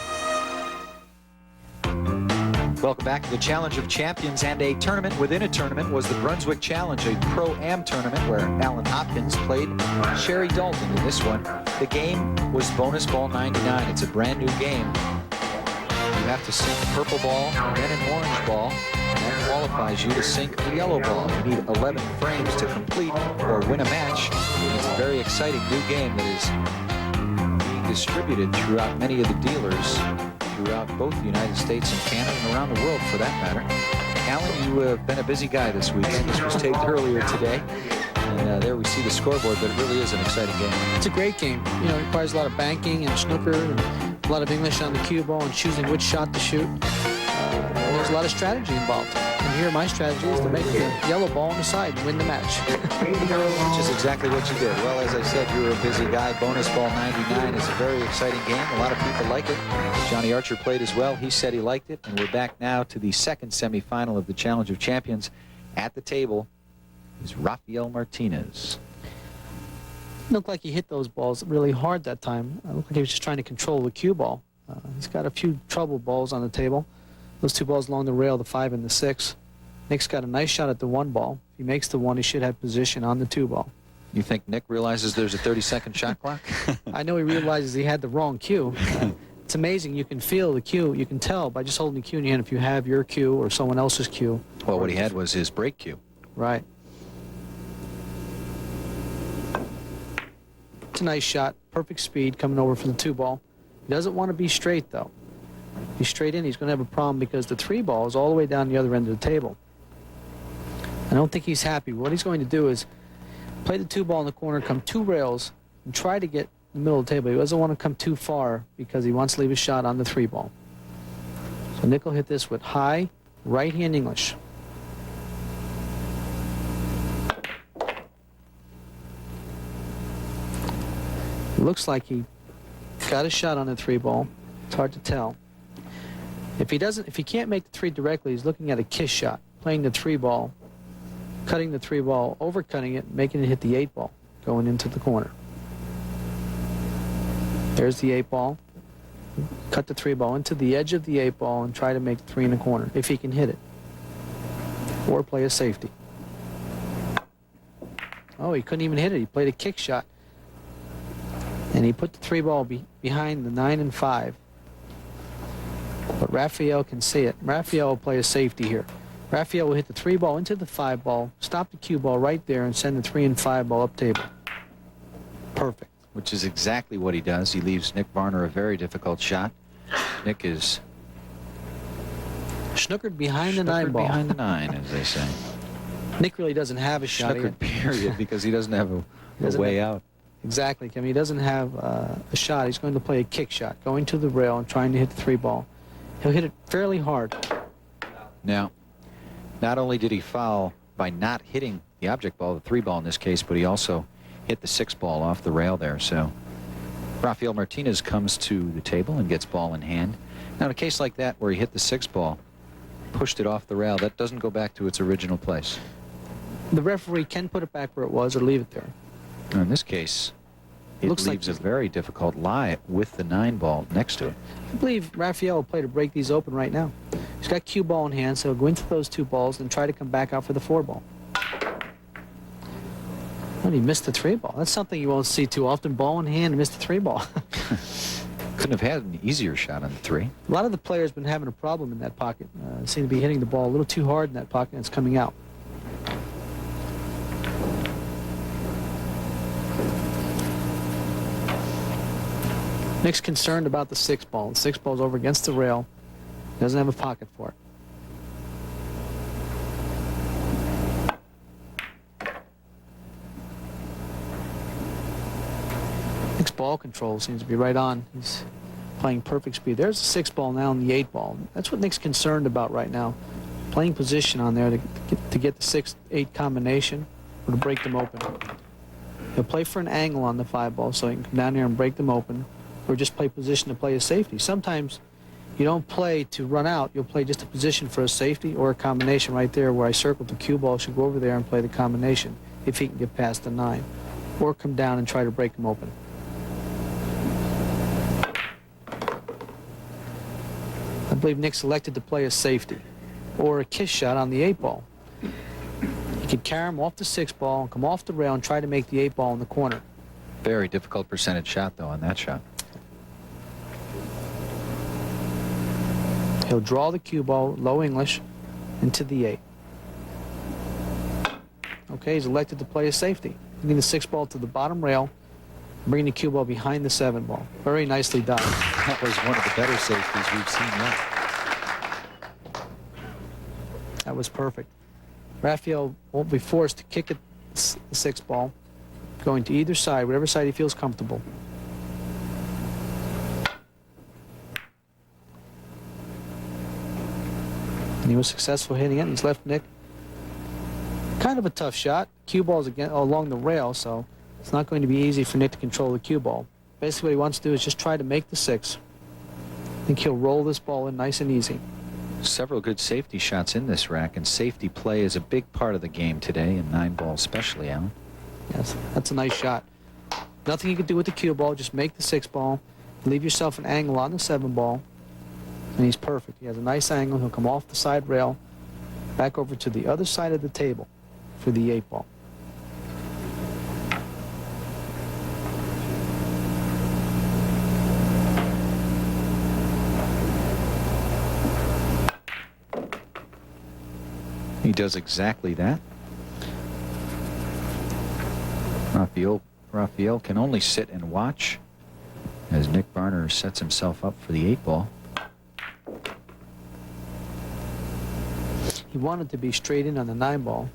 Welcome back to the Challenge of Champions, and a tournament within a tournament was the Brunswick Challenge, a Pro-Am tournament where Alan Hopkins played Sherry Dalton in this one. The game was bonus ball 99. It's a brand new game. You have to sink purple ball, then an orange ball, and that qualifies you to sink the yellow ball. You need 11 frames to complete or win a match. And it's a very exciting new game that is being distributed throughout many of the dealers throughout both the United States and Canada and around the world for that matter. Alan, you have been a busy guy this weekend. This was taped earlier today. And there we see the scoreboard, but it really is an exciting game. It's a great game. You know, it requires a lot of banking and snooker and a lot of English on the cue ball and choosing which shot to shoot. There's a lot of strategy involved. And here my strategy is to make the yellow ball on the side and win the match. Which is exactly what you did. Well, as I said, you're a busy guy. Bonus ball 99 is a very exciting game. A lot of people like it. Johnny Archer played as well. He said he liked it. And we're back now to the second semifinal of the Challenge of Champions. At the table is Rafael Martinez. Looked like he hit those balls really hard that time. It looked like he was just trying to control the cue ball. He's got a few trouble balls on the table. Those 2 balls along the rail, the 5 and the 6. Nick's got a nice shot at the 1 ball. If he makes the 1, he should have position on the 2 ball. You think Nick realizes there's a 30-second shot clock? I know he realizes he had the wrong cue. It's amazing. You can feel the cue. You can tell by just holding the cue in your hand if you have your cue or someone else's cue. Well, what he had was his break cue. Right. It's a nice shot. Perfect speed coming over for the 2 ball. He doesn't want to be straight, though. If he's straight in, he's going to have a problem because the 3 ball is all the way down the other end of the table. I don't think he's happy. What he's going to do is play the 2 ball in the corner, come 2 rails, and try to get in the middle of the table. He doesn't want to come too far because he wants to leave a shot on the 3 ball. So Nick will hit this with high right-hand English. It looks like he got a shot on the 3 ball. It's hard to tell. If he can't make the 3 directly, he's looking at a kiss shot, playing the 3 ball, cutting the 3 ball, overcutting it, making it hit the 8 ball, going into the corner. There's the 8 ball. Cut the 3 ball into the edge of the 8 ball and try to make 3 in the corner, if he can hit it. Or play a safety. Oh, he couldn't even hit it. He played a kick shot. And he put the 3 ball behind the 9 and 5. But Raphael can see it. Raphael will play a safety here. Raphael will hit the 3 ball into the 5 ball, stop the cue ball right there, and send the 3 and 5 ball up table. Perfect. Which is exactly what he does. He leaves Nick Varner a very difficult shot. Nick is snookered behind the 9 ball. Behind the 9, as they say. Nick really doesn't have a shot. Snookered, period, because he doesn't have a way out. Exactly, Kim. He doesn't have a shot. He's going to play a kick shot, going to the rail and trying to hit the 3 ball. He'll hit it fairly hard. Now, not only did he foul by not hitting the object ball, the 3 ball in this case, but he also hit the 6 ball off the rail there. So Rafael Martinez comes to the table and gets ball in hand. Now, in a case like that where he hit the 6 ball, pushed it off the rail, that doesn't go back to its original place. The referee can put it back where it was or leave it there. Now, in this case, it leaves a very difficult lie with the 9 ball next to it. I believe Raphael will play to break these open right now. He's got cue ball in hand, so he'll go into those 2 balls and try to come back out for the 4 ball. And he missed the 3 ball. That's something you won't see too often. Ball in hand, missed the 3 ball. Couldn't have had an easier shot on the 3. A lot of the players have been having a problem in that pocket. Seem to be hitting the ball a little too hard in that pocket, and it's coming out. Nick's concerned about the 6 ball. The 6 ball's over against the rail. He doesn't have a pocket for it. Nick's ball control seems to be right on. He's playing perfect speed. There's the 6 ball now and the 8 ball. That's what Nick's concerned about right now. Playing position on there to get the 6-8 combination or to break them open. He'll play for an angle on the 5 ball so he can come down here and break them open, or just play position to play a safety. Sometimes you don't play to run out. You'll play just a position for a safety or a combination right there where I circled the cue ball. Should go over there and play the combination if he can get past the 9, or come down and try to break them open. I believe Nick's elected to play a safety or a kiss shot on the 8 ball. He could carry him off the 6 ball and come off the rail and try to make the 8 ball in the corner. Very difficult percentage shot, though, on that shot. He'll draw the cue ball, low English, into the 8. Okay, he's elected to play a safety. Bringing the 6 ball to the bottom rail, bringing the cue ball behind the 7 ball. Very nicely done. That was one of the better safeties we've seen yet. That was perfect. Raphael won't be forced to kick the 6 ball, going to either side, whatever side he feels comfortable. And he was successful hitting it. He's left Nick kind of a tough shot. Cue ball's again along the rail, so it's not going to be easy for Nick to control the cue ball. Basically what he wants to do is just try to make the 6. I think he'll roll this ball in nice and easy. Several good safety shots in this rack, and safety play is a big part of the game today, in 9 ball especially, Alan. Yes, that's a nice shot. Nothing you can do with the cue ball, just make the 6 ball, leave yourself an angle on the 7 ball, and he's perfect. He has a nice angle. He'll come off the side rail, back over to the other side of the table for the 8 ball. He does exactly that. Rafael can only sit and watch as Nick Varner sets himself up for the 8 ball. He wanted to be straight in on the 9 ball.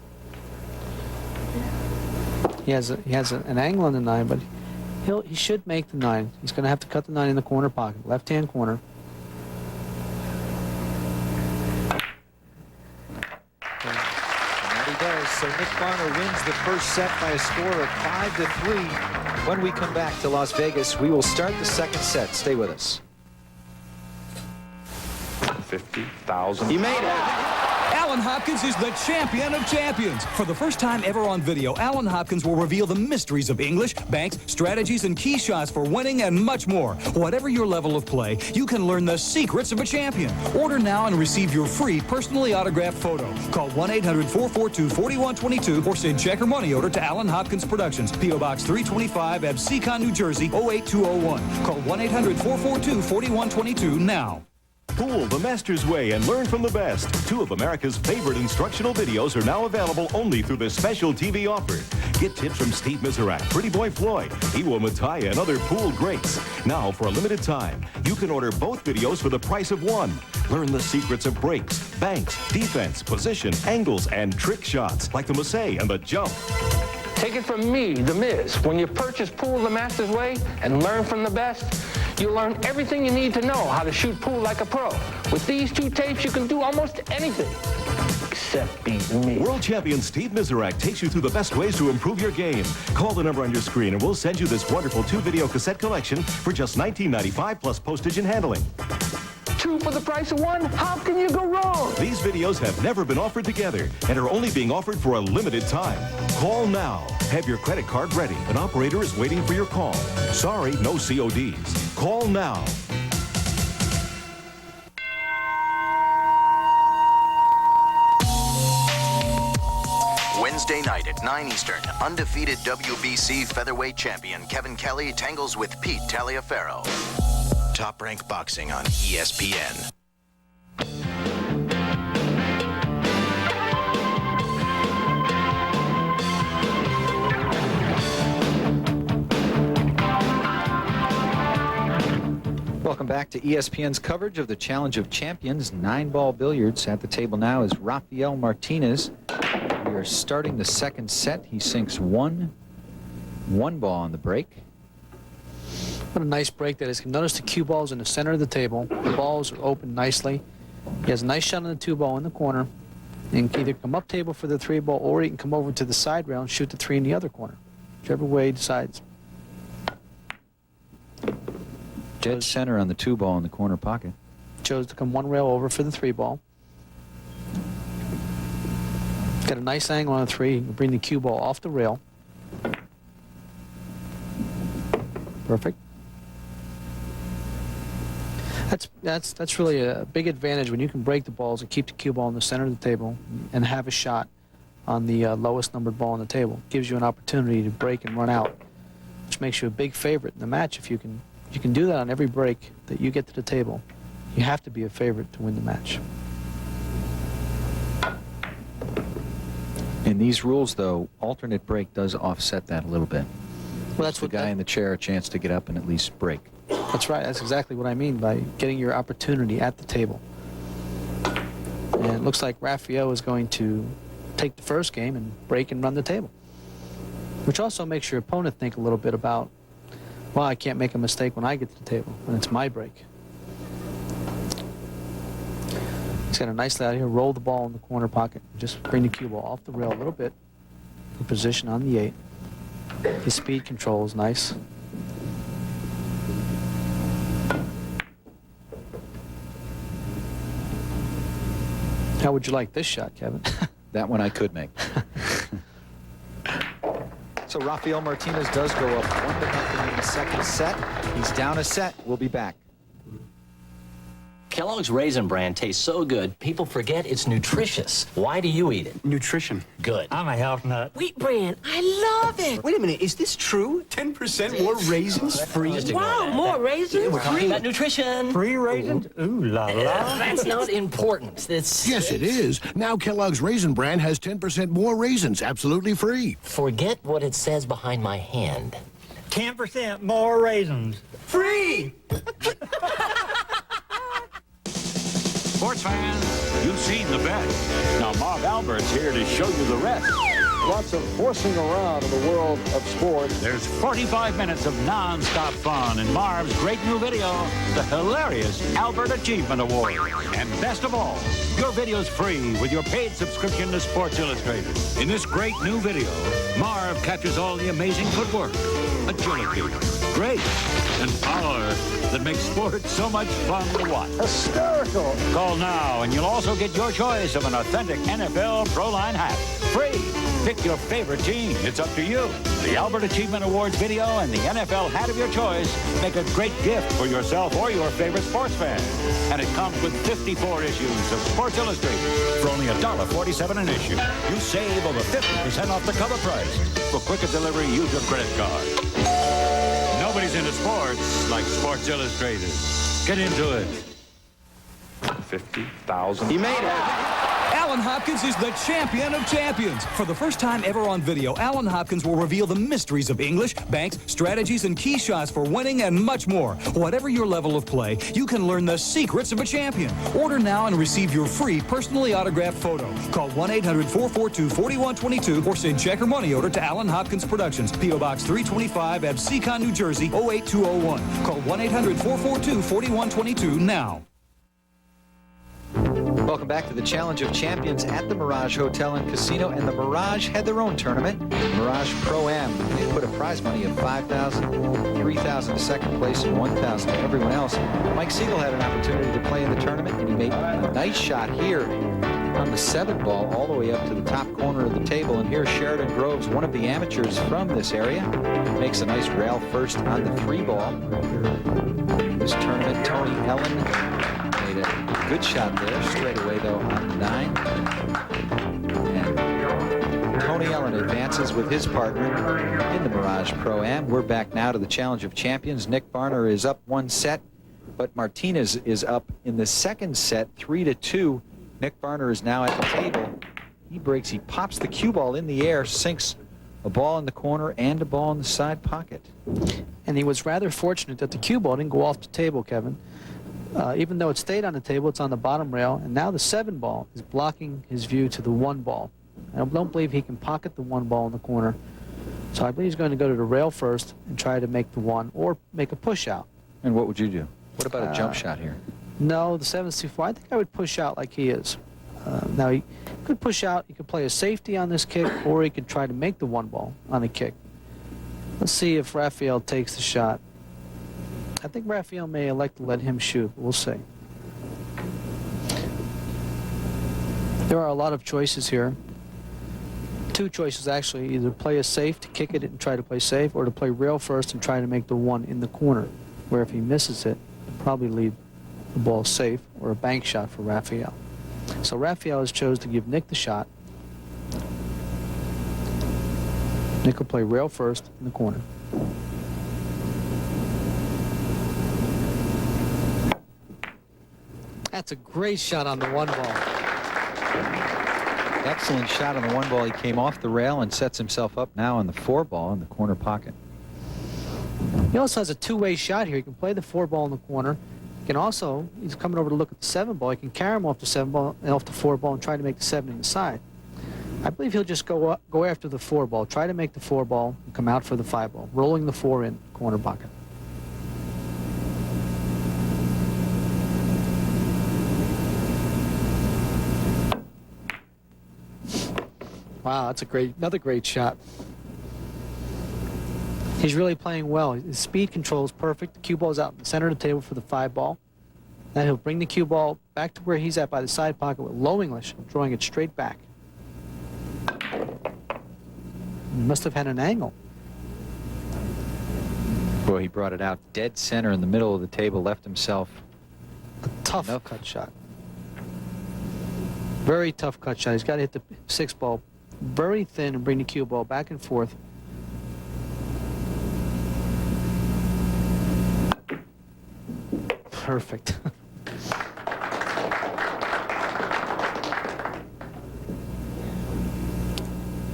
He has an angle on the 9, but He should make the 9. He's going to have to cut the 9 in the corner pocket, left-hand corner. And that he does. So Nick Varner wins the first set by a score of 5-3. When we come back to Las Vegas, we will start the second set. Stay with us. 50,000. You made it. Alan Hopkins is the champion of champions. For the first time ever on video, Alan Hopkins will reveal the mysteries of English, banks, strategies, and key shots for winning and much more. Whatever your level of play, you can learn the secrets of a champion. Order now and receive your free personally autographed photo. Call 1-800-442-4122 or send check or money order to Alan Hopkins Productions, P.O. Box 325, Absecon, New Jersey, 08201. Call 1-800-442-4122 now. Pool the Master's Way and learn from the best. 2 of America's favorite instructional videos are now available only through this special TV offer. Get tips from Steve Miserak, Pretty Boy Floyd, Iwo Mataya, and other pool greats. Now, for a limited time, you can order both videos for the price of one. Learn the secrets of breaks, banks, defense, position, angles, and trick shots like the Massey and the jump. Take it from me, The Miz. When you purchase Pool the Master's Way and learn from the best, you'll learn everything you need to know how to shoot pool like a pro. With these 2 tapes, you can do almost anything except beat me. World champion Steve Miserak takes you through the best ways to improve your game. Call the number on your screen and we'll send you this wonderful 2-video cassette collection for just $19.95 plus postage and handling. 2 for the price of 1? How can you go wrong? These videos have never been offered together and are only being offered for a limited time. Call now. Have your credit card ready. An operator is waiting for your call. Sorry, no CODs. Call now. Wednesday night at 9 Eastern, undefeated WBC featherweight champion Kevin Kelly tangles with Pete Taliaferro. Top Rank Boxing on ESPN. Welcome back to ESPN's coverage of the Challenge of Champions 9-ball billiards. At the table now is Rafael Martinez. We are starting the second set. He sinks one ball on the break. What a nice break that is. Notice the cue ball's in the center of the table. The balls are open nicely. He has a nice shot on the 2-ball in the corner. And can either come up table for the 3-ball or he can come over to the side rail and shoot the 3 in the other corner. Whichever way he decides. Dead center on the 2-ball in the corner pocket. Chose to come 1 rail over for the 3-ball. Got a nice angle on the 3. Bring the cue ball off the rail. Perfect. That's really a big advantage when you can break the balls and keep the cue ball in the center of the table and have a shot on the lowest numbered ball on the table. Gives you an opportunity to break and run out, which makes you a big favorite in the match. If you can do that on every break that you get to the table, you have to be a favorite to win the match. In these rules, though, alternate break does offset that a little bit. Well, that's the guy in the chair a chance to get up and at least break. That's right. That's exactly what I mean by getting your opportunity at the table. And it looks like Rafael is going to take the first game and break and run the table, which also makes your opponent think a little bit about, well, I can't make a mistake when I get to the table, when it's my break. He's got a nice lay out here, roll the ball in the corner pocket, just bring the cue ball off the rail a little bit, in position on the 8. His speed control is nice. How would you like this shot, Kevin? That one I could make. So Rafael Martinez does go up 1-0 in the second set. He's down a set. We'll be back. Kellogg's Raisin Bran tastes so good, people forget it's nutritious. Why do you eat it? Nutrition. Good. I'm a health nut. Wheat Bran, I love it. Wait a minute, is this true? 10% more raisins free? Wow, more raisins? We're talking about nutrition. Free raisins? Ooh la la. That's not important. It's Yes, it is. Now Kellogg's Raisin Bran has 10% more raisins, absolutely free. Forget what it says behind my hand. 10% more raisins. Free! Sports fans, you've seen the best. Now Marv Albert's here to show you the rest. lots of horsing around in the world of sport. There's 45 minutes of non-stop fun in Marv's great new video, the hilarious Albert Achievement Award. And best of all, your video's free with your paid subscription to Sports Illustrated. In this great new video, Marv captures all the amazing footwork, agility, grace, and power that makes sports so much fun to watch. Hysterical. Call now, and you'll also get your choice of an authentic NFL Pro Line hat. Free. Pick your favorite team. It's up to you. The Albert Achievement Awards video and the NFL hat of your choice make a great gift for yourself or your favorite sports fan. And it comes with 54 issues of Sports Illustrated for only $1.47 an issue. You save over 50% off the cover price. For quicker delivery, use your credit card. Nobody's into sports like Sports Illustrated. Get into it. 50,000. He made it. Alan Hopkins is the champion of champions. For the first time ever on video, Alan Hopkins will reveal the mysteries of English, banks, strategies, and key shots for winning and much more. Whatever your level of play, you can learn the secrets of a champion. Order now and receive your free personally autographed photo. Call 1-800-442-4122 or send check or money order to Alan Hopkins Productions, P.O. Box 325, Absecon, New Jersey, 08201. Call 1-800-442-4122 now. Welcome back to the Challenge of Champions at the Mirage Hotel and Casino, and the Mirage had their own tournament, Mirage Pro-Am. They put a prize money of $5,000, $3,000 to second place, and $1,000 to everyone else. Mike Siegel had an opportunity to play in the tournament, and he made a nice shot here on the 7 ball all the way up to the top corner of the table. And here's Sheridan Groves, one of the amateurs from this area, makes a nice rail first on the 3 ball. This tournament, Tony Ellen made a good shot there, straight away though on the 9. And Tony Ellen advances with his partner in the Mirage Pro-Am. We're back now to the Challenge of Champions. Nick Varner is up 1 set, but Martinez is up in the second set, 3-2. Nick Varner is now at the table. He breaks, he pops the cue ball in the air, sinks a ball in the corner and a ball in the side pocket. And he was rather fortunate that the cue ball didn't go off the table, Kevin. Even though it stayed on the table, it's on the bottom rail, and now the 7 ball is blocking his view to the 1 ball. I don't believe he can pocket the 1 ball in the corner, so I believe he's going to go to the rail first and try to make the 1 or make a push out. And what would you do? What about a jump shot here? No, the 7's too far. I think I would push out like he is. Now, he could push out. He could play a safety on this kick, or he could try to make the 1 ball on a kick. Let's see if Rafael takes the shot. I think Rafael may elect to let him shoot. We'll see. There are a lot of choices here. 2 choices, actually. Either play a safe to kick it and try to play safe, or to play rail first and try to make the 1 in the corner, where if he misses it, he'll probably leave the ball safe, or a bank shot for Rafael. So Rafael has chosen to give Nick the shot. Nick will play rail first in the corner. That's a great shot on the 1 ball. Excellent shot on the 1 ball. He came off the rail and sets himself up now on the 4 ball in the corner pocket. He also has a 2-way shot here. He can play the 4 ball in the corner. He can also, he's coming over to look at the 7 ball. He can carry him off the 7 ball and off the 4 ball and try to make the 7 inside. I believe he'll just go after the 4 ball, try to make the 4 ball and come out for the 5 ball, rolling the 4 in corner pocket. Wow, that's another great shot. He's really playing well. His speed control is perfect. The cue ball's out in the center of the table for the 5 ball. Now he'll bring the cue ball back to where he's at by the side pocket with low English, drawing it straight back. He must have had an angle. Boy, he brought it out dead center in the middle of the table, left himself a tough cut shot. Very tough cut shot. He's got to hit the 6 ball very thin and bring the cue ball back and forth. Perfect.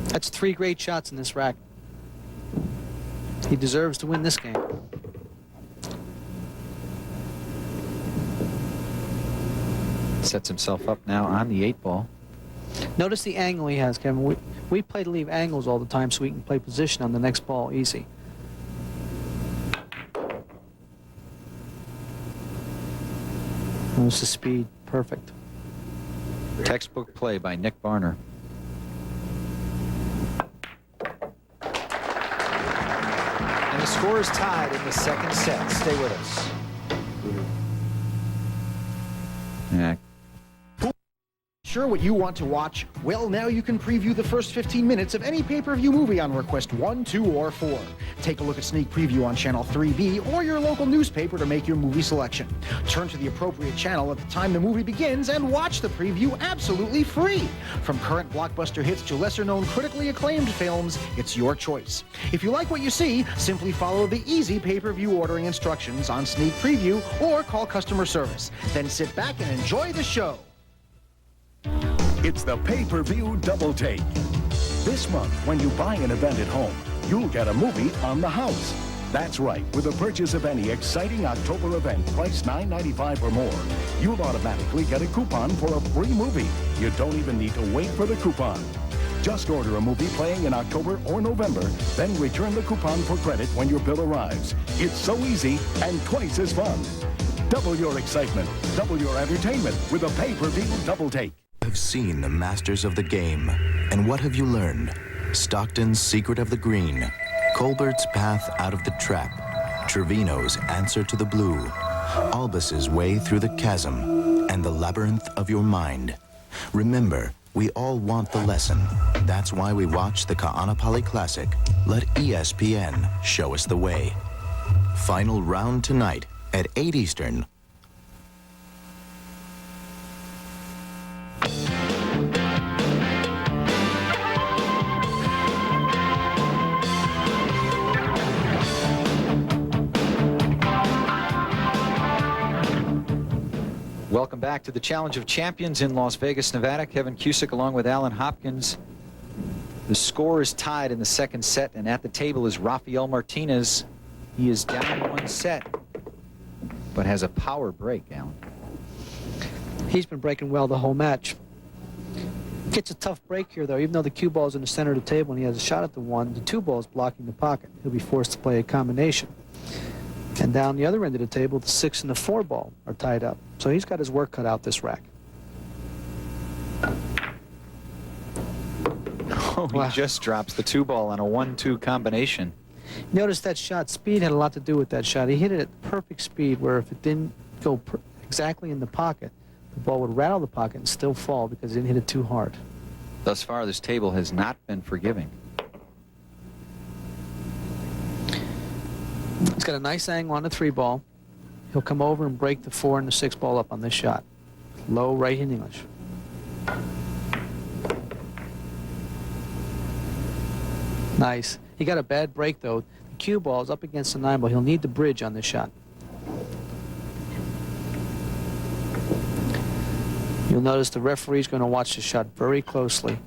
That's 3 great shots in this rack. He deserves to win this game. Sets himself up now on the 8 ball. Notice the angle he has, Kevin. We play to leave angles all the time so we can play position on the next ball easy. Notice the speed. Perfect. Textbook play by Nick Varner. And the score is tied in the second set. Stay with us. Yeah. Sure what you want to watch? Well, now you can preview the first 15 minutes of any pay-per-view movie on request 1, 2, or 4. Take a look at Sneak Preview on Channel 3B or your local newspaper to make your movie selection. Turn to the appropriate channel at the time the movie begins and watch the preview absolutely free. From current blockbuster hits to lesser-known critically acclaimed films, it's your choice. If you like what you see, simply follow the easy pay-per-view ordering instructions on Sneak Preview or call customer service. Then sit back and enjoy the show. It's the pay-per-view double take. This month, when you buy an event at home, you'll get a movie on the house. That's right. With the purchase of any exciting October event priced $9.95 or more, you'll automatically get a coupon for a free movie. You don't even need to wait for the coupon. Just order a movie playing in October or November, then return the coupon for credit when your bill arrives. It's so easy and twice as fun. Double your excitement, double your entertainment with a pay-per-view double take. You've seen the masters of the game, and what have you learned? Stockton's Secret of the Green, Colbert's Path Out of the Trap, Trevino's Answer to the Blue, Albus's Way Through the Chasm, and the Labyrinth of Your Mind. Remember, we all want the lesson. That's why we watch the Ka'anapali Classic. Let ESPN show us the way. Final round tonight at 8 Eastern. Welcome back to the Challenge of Champions in Las Vegas, Nevada. Kevin Cusick along with Alan Hopkins. The score is tied in the second set, and at the table is Rafael Martinez. He is down 1 set, but has a power break, Alan. He's been breaking well the whole match. Gets a tough break here, though. Even though the cue ball's in the center of the table and he has a shot at the 1, the 2 ball's blocking the pocket. He'll be forced to play a combination. And down the other end of the table, the 6 and the 4 ball are tied up. So he's got his work cut out this rack. Oh, he just drops the 2 ball on a 1-2 combination. Notice that shot. Speed had a lot to do with that shot. He hit it at perfect speed, where if it didn't go exactly in the pocket, the ball would rattle the pocket and still fall because it didn't hit it too hard. Thus far, this table has not been forgiving. He's got a nice angle on the 3 ball. He'll come over and break the 4 and the 6 ball up on this shot. Low right-hand English. Nice. He got a bad break, though. The cue ball is up against the 9 ball. He'll need the bridge on this shot. You'll notice the referee's going to watch the shot very closely,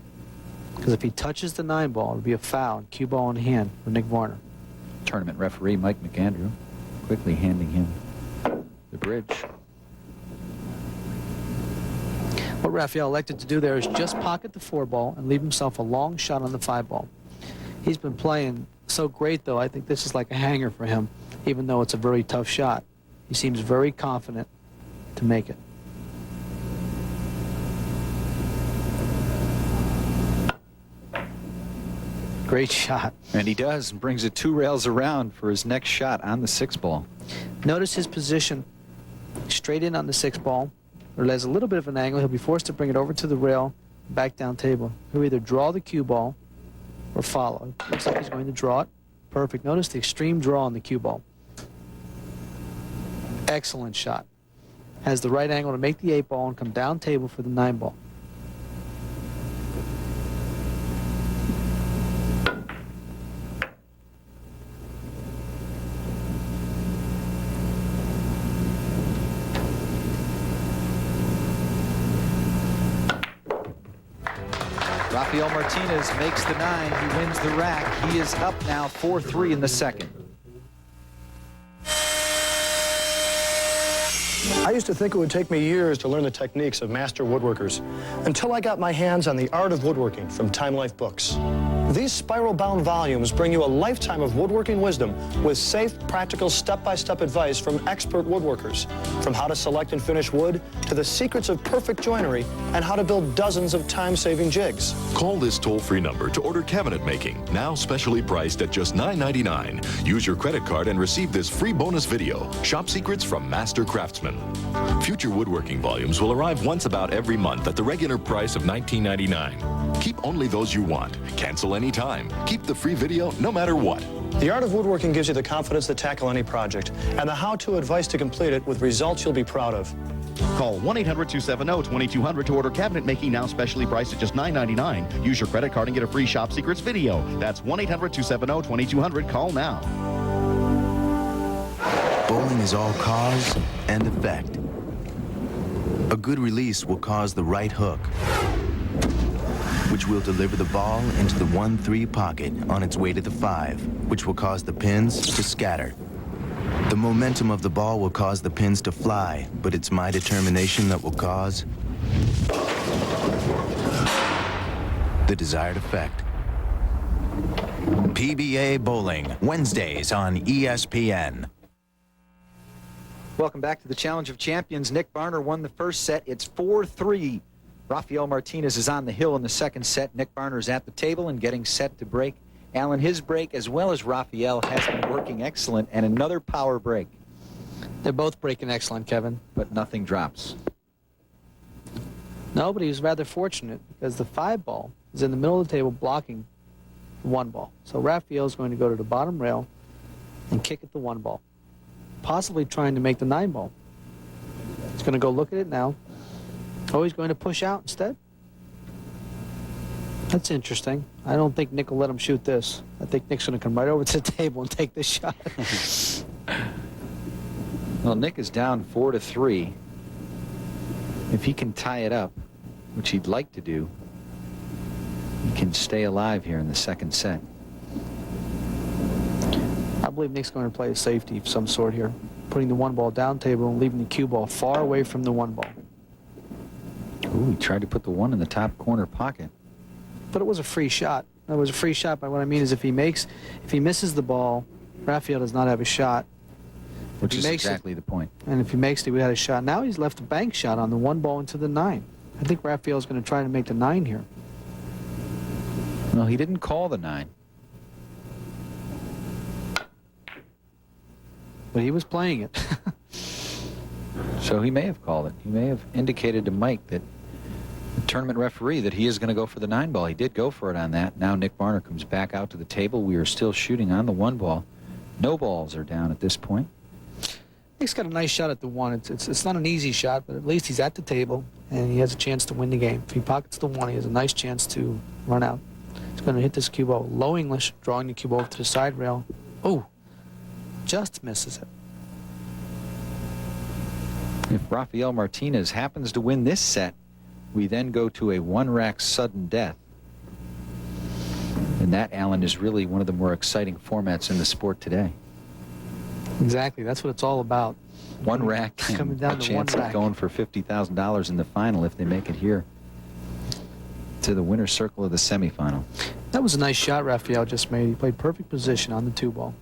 because if he touches the 9 ball, it'll be a foul, and cue ball in hand for Nick Varner. Tournament referee Mike McAndrew quickly handing him the bridge. What Rafael elected to do there is just pocket the 4 ball and leave himself a long shot on the 5 ball. He's been playing so great, though. I think this is like a hanger for him, even though it's a very tough shot. He seems very confident to make it. Great shot. And he does, and brings it 2 rails around for his next shot on the 6 ball. Notice his position. Straight in on the 6 ball. There's a little bit of an angle. He'll be forced to bring it over to the rail, back down table. He'll either draw the cue ball or follow. Looks like he's going to draw it. Perfect. Notice the extreme draw on the cue ball. Excellent shot. Has the right angle to make the 8 ball and come down table for the 9 ball. Rafael Martinez makes the 9. He wins the rack. He is up now 4-3 in the second. I used to think it would take me years to learn the techniques of master woodworkers, until I got my hands on The Art of Woodworking from Time Life Books. These spiral-bound volumes bring you a lifetime of woodworking wisdom with safe, practical, step-by-step advice from expert woodworkers, from how to select and finish wood to the secrets of perfect joinery and how to build dozens of time-saving jigs. Call this toll-free number to order cabinet making, now specially priced at just $9.99. Use your credit card and receive this free bonus video, Shop Secrets from Master Craftsman. Future woodworking volumes will arrive once about every month at the regular price of $19.99. Keep only those you want. Cancel anytime. Keep the free video no matter what. The Art of Woodworking gives you the confidence to tackle any project and the how-to advice to complete it with results you'll be proud of. Call 1-800-270-2200 to order cabinet making, now specially priced at just $9.99. Use your credit card and get a free Shop Secrets video. That's 1-800-270-2200. Call now. Bowling is all cause and effect. A good release will cause the right hook, which will deliver the ball into the 1-3 pocket on its way to the 5, which will cause the pins to scatter. The momentum of the ball will cause the pins to fly, but it's my determination that will cause the desired effect. PBA Bowling, Wednesdays on ESPN. Welcome back to the Challenge of Champions. Nick Varner won the first set. It's 4-3. Rafael Martinez is on the hill in the second set. Nick Varner is at the table and getting set to break. Alan, his break, as well as Rafael, has been working excellent, and another power break. They're both breaking excellent, Kevin. But nothing drops. No, but he was rather fortunate because the 5 ball is in the middle of the table blocking the 1 ball. So Rafael's going to go to the bottom rail and kick at the 1 ball, possibly trying to make the 9 ball. He's going to go look at it now. Oh, he's going to push out instead? That's interesting. I don't think Nick will let him shoot this. I think Nick's going to come right over to the table and take this shot. Well, Nick is down 4-3. If he can tie it up, which he'd like to do, he can stay alive here in the second set. I believe Nick's going to play a safety of some sort here, putting the 1 ball down table and leaving the cue ball far away from the 1 ball. Ooh, he tried to put the 1 in the top corner pocket. But it was a free shot. It was a free shot, but what I mean is if he misses the ball, Rafael does not have a shot. Which is exactly the point. And if he makes it, we had a shot. Now he's left a bank shot on the 1 ball into the 9. I think Rafael's going to try to make the 9 here. Well, he didn't call the 9. But he was playing it. So he may have called it. He may have indicated to Mike, that the tournament referee, that he is going to go for the 9 ball. He did go for it on that. Now Nick Varner comes back out to the table. We are still shooting on the 1 ball. No balls are down at this point. Nick's got a nice shot at the 1. It's not an easy shot, but at least he's at the table, and he has a chance to win the game. If he pockets the 1, he has a nice chance to run out. He's going to hit this cue ball low English, drawing the cue ball over to the side rail. Oh, just misses it. If Rafael Martinez happens to win this set, we then go to a 1-rack sudden death. And that, Alan, is really one of the more exciting formats in the sport today. Exactly. That's what it's all about. 1 rack coming down a to chance 1 of rack. going for $50,000 in the final if they make it here to the winner's circle of the semifinal. That was a nice shot Rafael just made. He played perfect position on the 2 ball.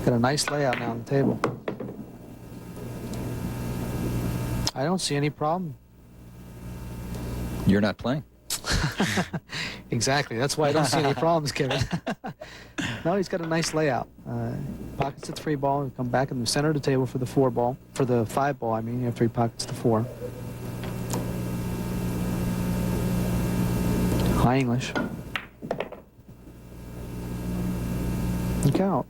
Got a nice layout now on the table. I don't see any problem. You're not playing. Exactly. That's why I don't see any problems, Kevin. No, he's got a nice layout. Pockets the 3 ball and come back in the center of the table for the 4 ball. For the 5 ball, I mean, after he pockets the 4. High English. Look out.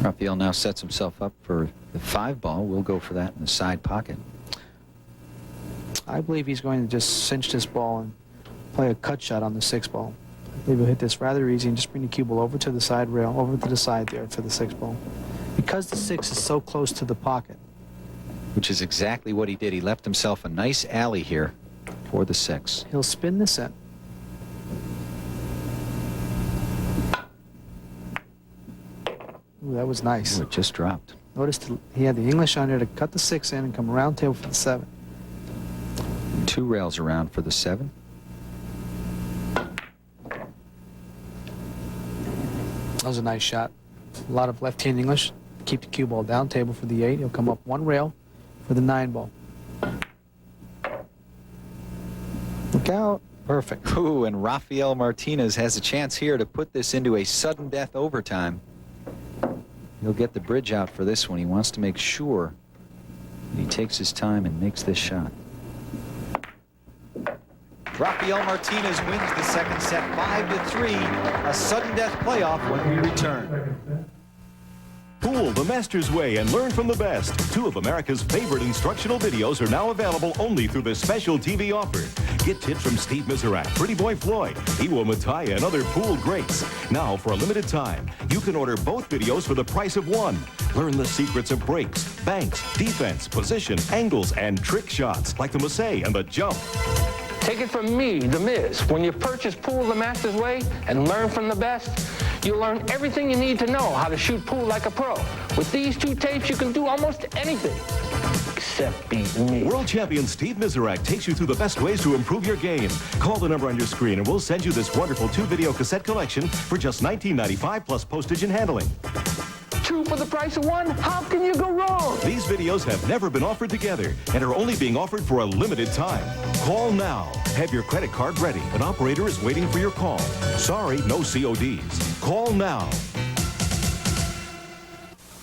Rafael now sets himself up for the 5 ball. We'll go for that in the side pocket. I believe he's going to just cinch this ball and play a cut shot on the 6 ball. I believe he'll hit this rather easy and just bring the cue ball over to the side rail, over to the side there for the 6 ball. Because the 6 is so close to the pocket. Which is exactly what he did. He left himself a nice alley here for the 6. He'll spin this in. Ooh, that was nice. Ooh, it just dropped. Notice he had the English on there to cut the 6 in and come around table for the 7. 2 rails around for the 7. That was a nice shot. A lot of left-hand English. Keep the cue ball down table for the 8. He'll come up 1 rail for the 9 ball. Look out. Perfect. Ooh, and Rafael Martinez has a chance here to put this into a sudden death overtime. He'll get the bridge out for this one. He wants to make sure that he takes his time and makes this shot. Rafael Martinez wins the second set 5-3. A sudden death playoff when we return. Pool the Masters way and learn from the best. 2 of America's favorite instructional videos are now available only through this special TV offer. Get tips from Steve Miserak, Pretty Boy Floyd, Iwo Mataya, and other pool greats. Now, for a limited time, you can order both videos for the price of one. Learn the secrets of breaks, banks, defense, position, angles, and trick shots like the Massey and the jump. Take it from me, The Miz. When you purchase Pool the Masters Way and learn from the best, you'll learn everything you need to know how to shoot pool like a pro. With these 2 tapes, you can do almost anything except beat me. World champion Steve Miserak takes you through the best ways to improve your game. Call the number on your screen and we'll send you this wonderful 2-video cassette collection for just $19.95 plus postage and handling. 2 for the price of 1? How can you go wrong? These videos have never been offered together and are only being offered for a limited time. Call now. Have your credit card ready. An operator is waiting for your call. Sorry, no CODs. Call now.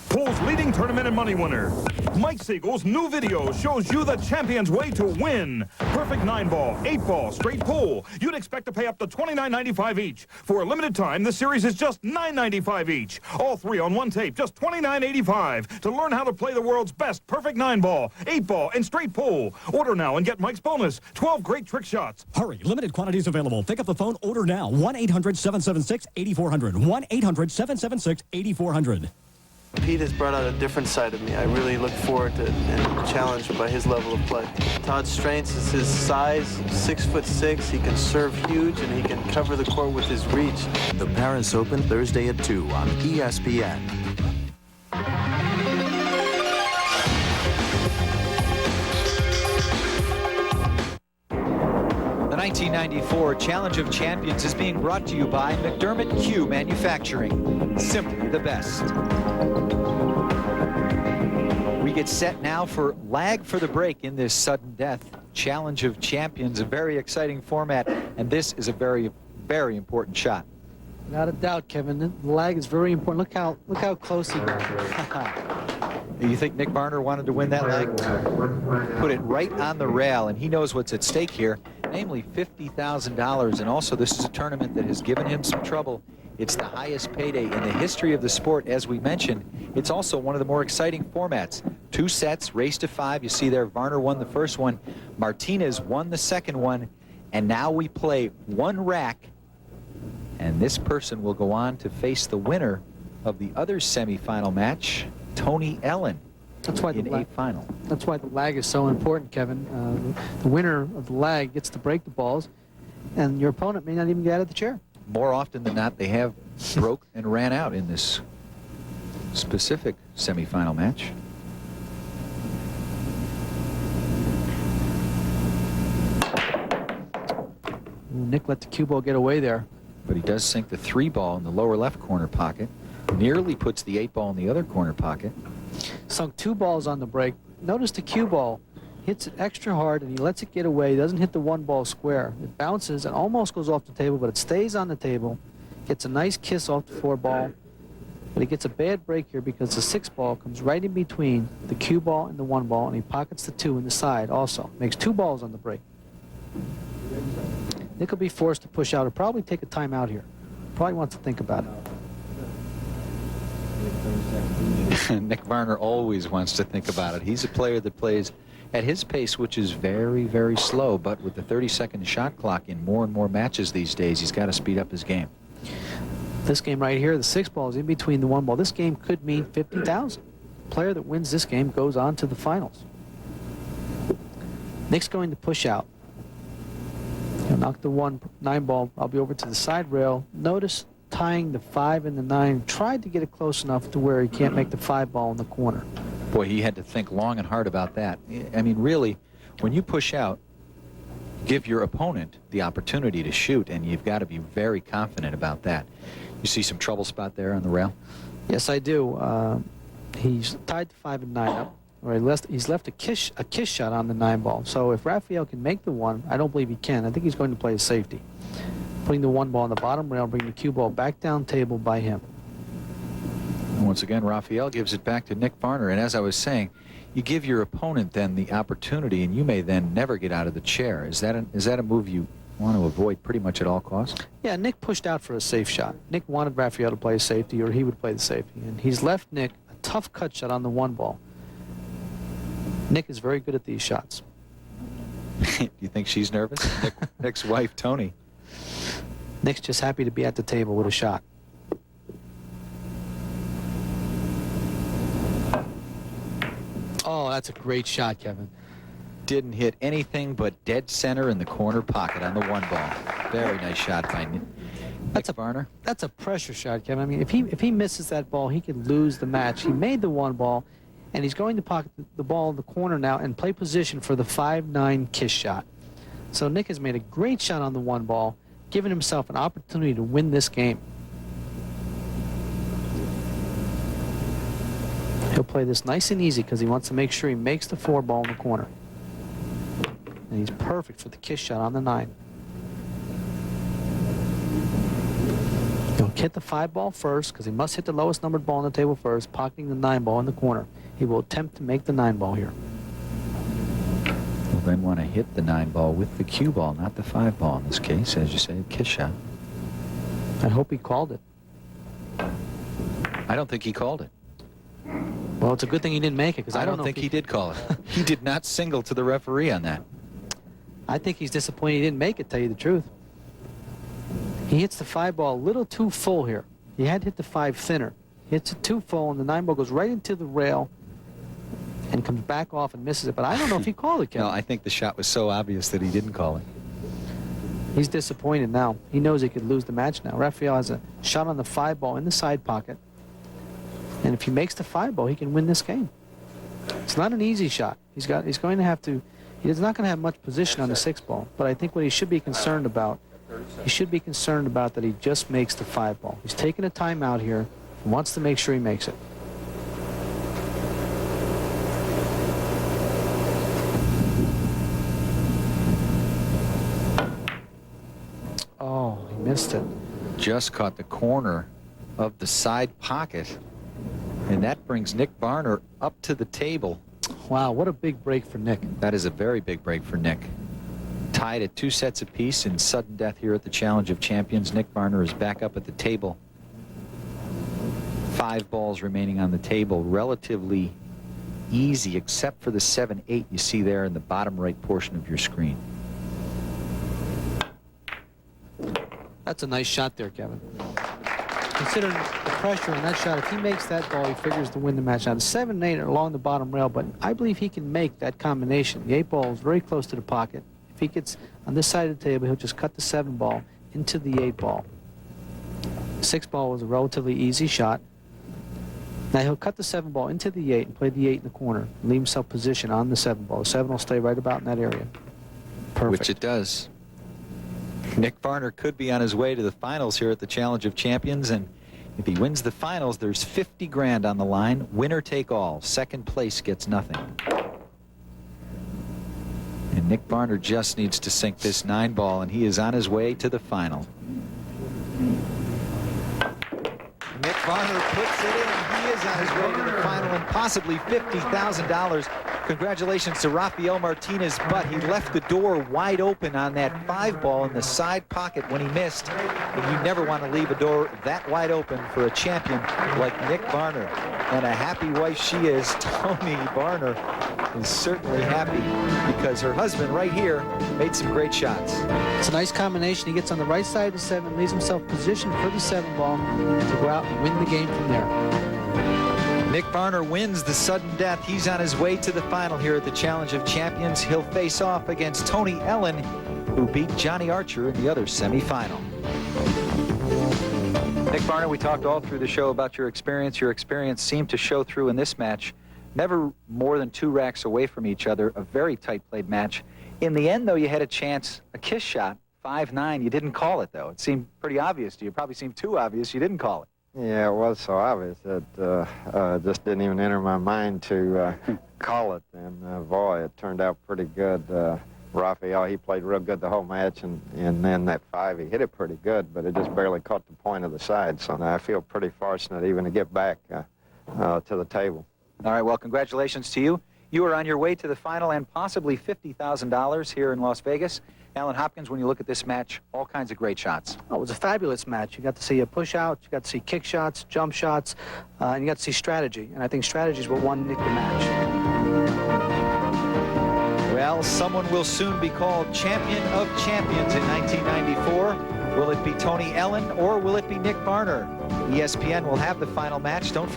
Pool's leading tournament and money winner. Mike Siegel's new video shows you the champion's way to win. Perfect 9-ball, 8-ball, straight pool. You'd expect to pay up to $29.95 each. For a limited time, the series is just $9.95 each. All 3 on 1 tape, just $29.85. To learn how to play the world's best perfect 9-ball, 8-ball, and straight pool. Order now and get Mike's bonus. 12 great trick shots. Hurry, limited quantities available. Pick up the phone, order now. 1-800-776-8400. 1-800-776-8400. Pete has brought out a different side of me. I really look forward to and challenged by his level of play. Todd's strengths is his size, 6'6". He can serve huge and he can cover the court with his reach. The Paris Open Thursday at 2 on ESPN. The 1994 Challenge of Champions is being brought to you by McDermott Q Manufacturing. Simply the best. We get set now for lag for the break in this sudden death Challenge of Champions, a very exciting format, and this is a very, very important shot. Without a doubt, Kevin. The lag is very important. Look how close he got. You think Nick Varner wanted to win that leg? Put it right on the rail, and he knows what's at stake here, namely $50,000. And also, this is a tournament that has given him some trouble. It's the highest payday in the history of the sport, as we mentioned. It's also one of the more exciting formats. 2 sets, race to 5. You see there, Varner won the first one. Martinez won the second one. And now we play 1 rack. And this person will go on to face the winner of the other semifinal match, Tony Ellen. That's why in a final. That's why the lag is so important, Kevin. The winner of the lag gets to break the balls, and your opponent may not even get out of the chair. More often than not, they have broke and ran out in this specific semifinal match. Nick let the cue ball get away there. But he does sink the 3 ball in the lower left corner pocket. Nearly puts the 8 ball in the other corner pocket. Sunk 2 balls on the break. Notice the cue ball hits it extra hard and he lets it get away. He doesn't hit the 1 ball square. It bounces and almost goes off the table, but it stays on the table. Gets a nice kiss off the 4 ball. But he gets a bad break here because the 6 ball comes right in between the cue ball and the 1 ball, and he pockets the 2 in the side also. Makes 2 balls on the break. Nick will be forced to push out or probably take a timeout here. Probably wants to think about it. Nick Varner always wants to think about it. He's a player that plays at his pace, which is very, very slow. But with the 30-second shot clock in more and more matches these days, he's got to speed up his game. This game right here, the 6 ball is in between the 1 ball. This game could mean $50,000. The player that wins this game goes on to the finals. Nick's going to push out. He'll knock the 9 ball. I'll be over to the side rail. Notice tying the 5 and the 9. Tried to get it close enough to where he can't make the 5 ball in the corner. Boy, he had to think long and hard about that. I mean, really, when you push out, give your opponent the opportunity to shoot, and you've got to be very confident about that. You see some trouble spot there on the rail? Yes, I do. He's tied the 5 and 9 up. Or he's left a kiss shot on the 9 ball. So if Rafael can make the 1, I don't believe he can. I think he's going to play a safety. Putting the 1 ball on the bottom rail, bringing the cue ball back down table by him. Once again, Rafael gives it back to Nick Varner. And as I was saying, you give your opponent then the opportunity, and you may then never get out of the chair. Is that a move you want to avoid pretty much at all costs? Yeah, Nick pushed out for a safe shot. Nick wanted Rafael to play a safety, or he would play the safety. And he's left Nick a tough cut shot on the 1 ball. Nick is very good at these shots. Do you think she's nervous? Nick's wife, Tony. Nick's just happy to be at the table with a shot. Oh, that's a great shot, Kevin. Didn't hit anything but dead center in the corner pocket on the 1 ball. Very nice shot by Nick Varner. That's a pressure shot, Kevin. I mean, if he misses that ball, he could lose the match. He made the 1 ball, and he's going to pocket the ball in the corner now and play position for the 5-9 kiss shot. So Nick has made a great shot on the 1 ball, giving himself an opportunity to win this game. He'll play this nice and easy because he wants to make sure he makes the 4 ball in the corner. And he's perfect for the kiss shot on the 9. He'll hit the 5 ball first because he must hit the lowest numbered ball on the table first, pocketing the 9 ball in the corner. He will attempt to make the 9 ball here. We'll then want to hit the 9 ball with the cue ball, not the 5 ball in this case, as you say, a kiss shot. I hope he called it. I don't think he called it. Well, it's a good thing he didn't make it because I don't think he did call it. He did not signal to the referee on that. I think he's disappointed he didn't make it, tell you the truth. He hits the 5 ball a little too full here. He had to hit the 5 thinner. He hits it too full, and the 9 ball goes right into the rail and comes back off and misses it. But I don't know if he called it, Kevin. No, I think the shot was so obvious that he didn't call it. He's disappointed now. He knows he could lose the match now. Rafael has a shot on the 5 ball in the side pocket. And if he makes the 5 ball, he can win this game. It's not an easy shot. He's going to have to, he's not going to have much position on the 6 ball. But I think what he should be concerned about, that he just makes the 5 ball. He's taking a timeout here and wants to make sure he makes it. Oh, he missed it. Just caught the corner of the side pocket. And that brings Nick Varner up to the table. Wow, what a big break for Nick. That is a very big break for Nick. Tied at 2 sets apiece in sudden death here at the Challenge of Champions. Nick Varner is back up at the table. 5 balls remaining on the table. Relatively easy, except for the 7-8 you see there in the bottom right portion of your screen. That's a nice shot there, Kevin. Considering the pressure on that shot, if he makes that ball, he figures to win the match. Now, the 7-8 are along the bottom rail, but I believe he can make that combination. The 8 ball is very close to the pocket. If he gets on this side of the table, he'll just cut the 7 ball into the 8 ball. 6 ball was a relatively easy shot. Now he'll cut the 7 ball into the 8 and play the 8 in the corner. Leave himself position on the 7 ball. The 7 will stay right about in that area. Perfect. Which it does. Nick Varner could be on his way to the finals here at the Challenge of Champions, and if he wins the finals, there's 50 grand on the line. Winner take all. Second place gets nothing. And Nick Varner just needs to sink this 9 ball, and he is on his way to the final. Nick Varner puts it in. He is on his way to the final and possibly $50,000. Congratulations to Rafael Martinez, but he left the door wide open on that 5 ball in the side pocket when he missed. And you never want to leave a door that wide open for a champion like Nick Varner. And a happy wife she is. Tony Varner is certainly happy because her husband right here made some great shots. It's a nice combination. He gets on the right side of the 7, leaves himself positioned for the 7 ball to go out and win the game from there. Nick Varner wins the sudden death. He's on his way to the final here at the Challenge of Champions. He'll face off against Tony Ellen, who beat Johnny Archer in the other semifinal. Nick Varner, we talked all through the show about your experience. Your experience seemed to show through in this match. Never more than 2 racks away from each other, a very tight-played match. In the end, though, you had a chance, a kiss shot, 5-9. You didn't call it, though. It seemed pretty obvious to you. It probably seemed too obvious you didn't call it. Yeah, it was so obvious that just didn't even enter my mind to call it. And, boy, it turned out pretty good. Raphael, he played real good the whole match, and then that 5, he hit it pretty good, but it just barely caught the point of the side. So I feel pretty fortunate even to get back to the table. All right, well, congratulations to you. You are on your way to the final and possibly $50,000 here in Las Vegas. Alan Hopkins, when you look at this match, all kinds of great shots. Oh, it was a fabulous match. You got to see a push out, you got to see kick shots, jump shots, and you got to see strategy. And I think strategy is what won Nick the match. Well, someone will soon be called champion of champions in 1994. Will it be Tony Ellen or will it be Nick Varner? ESPN will have the final match. Don't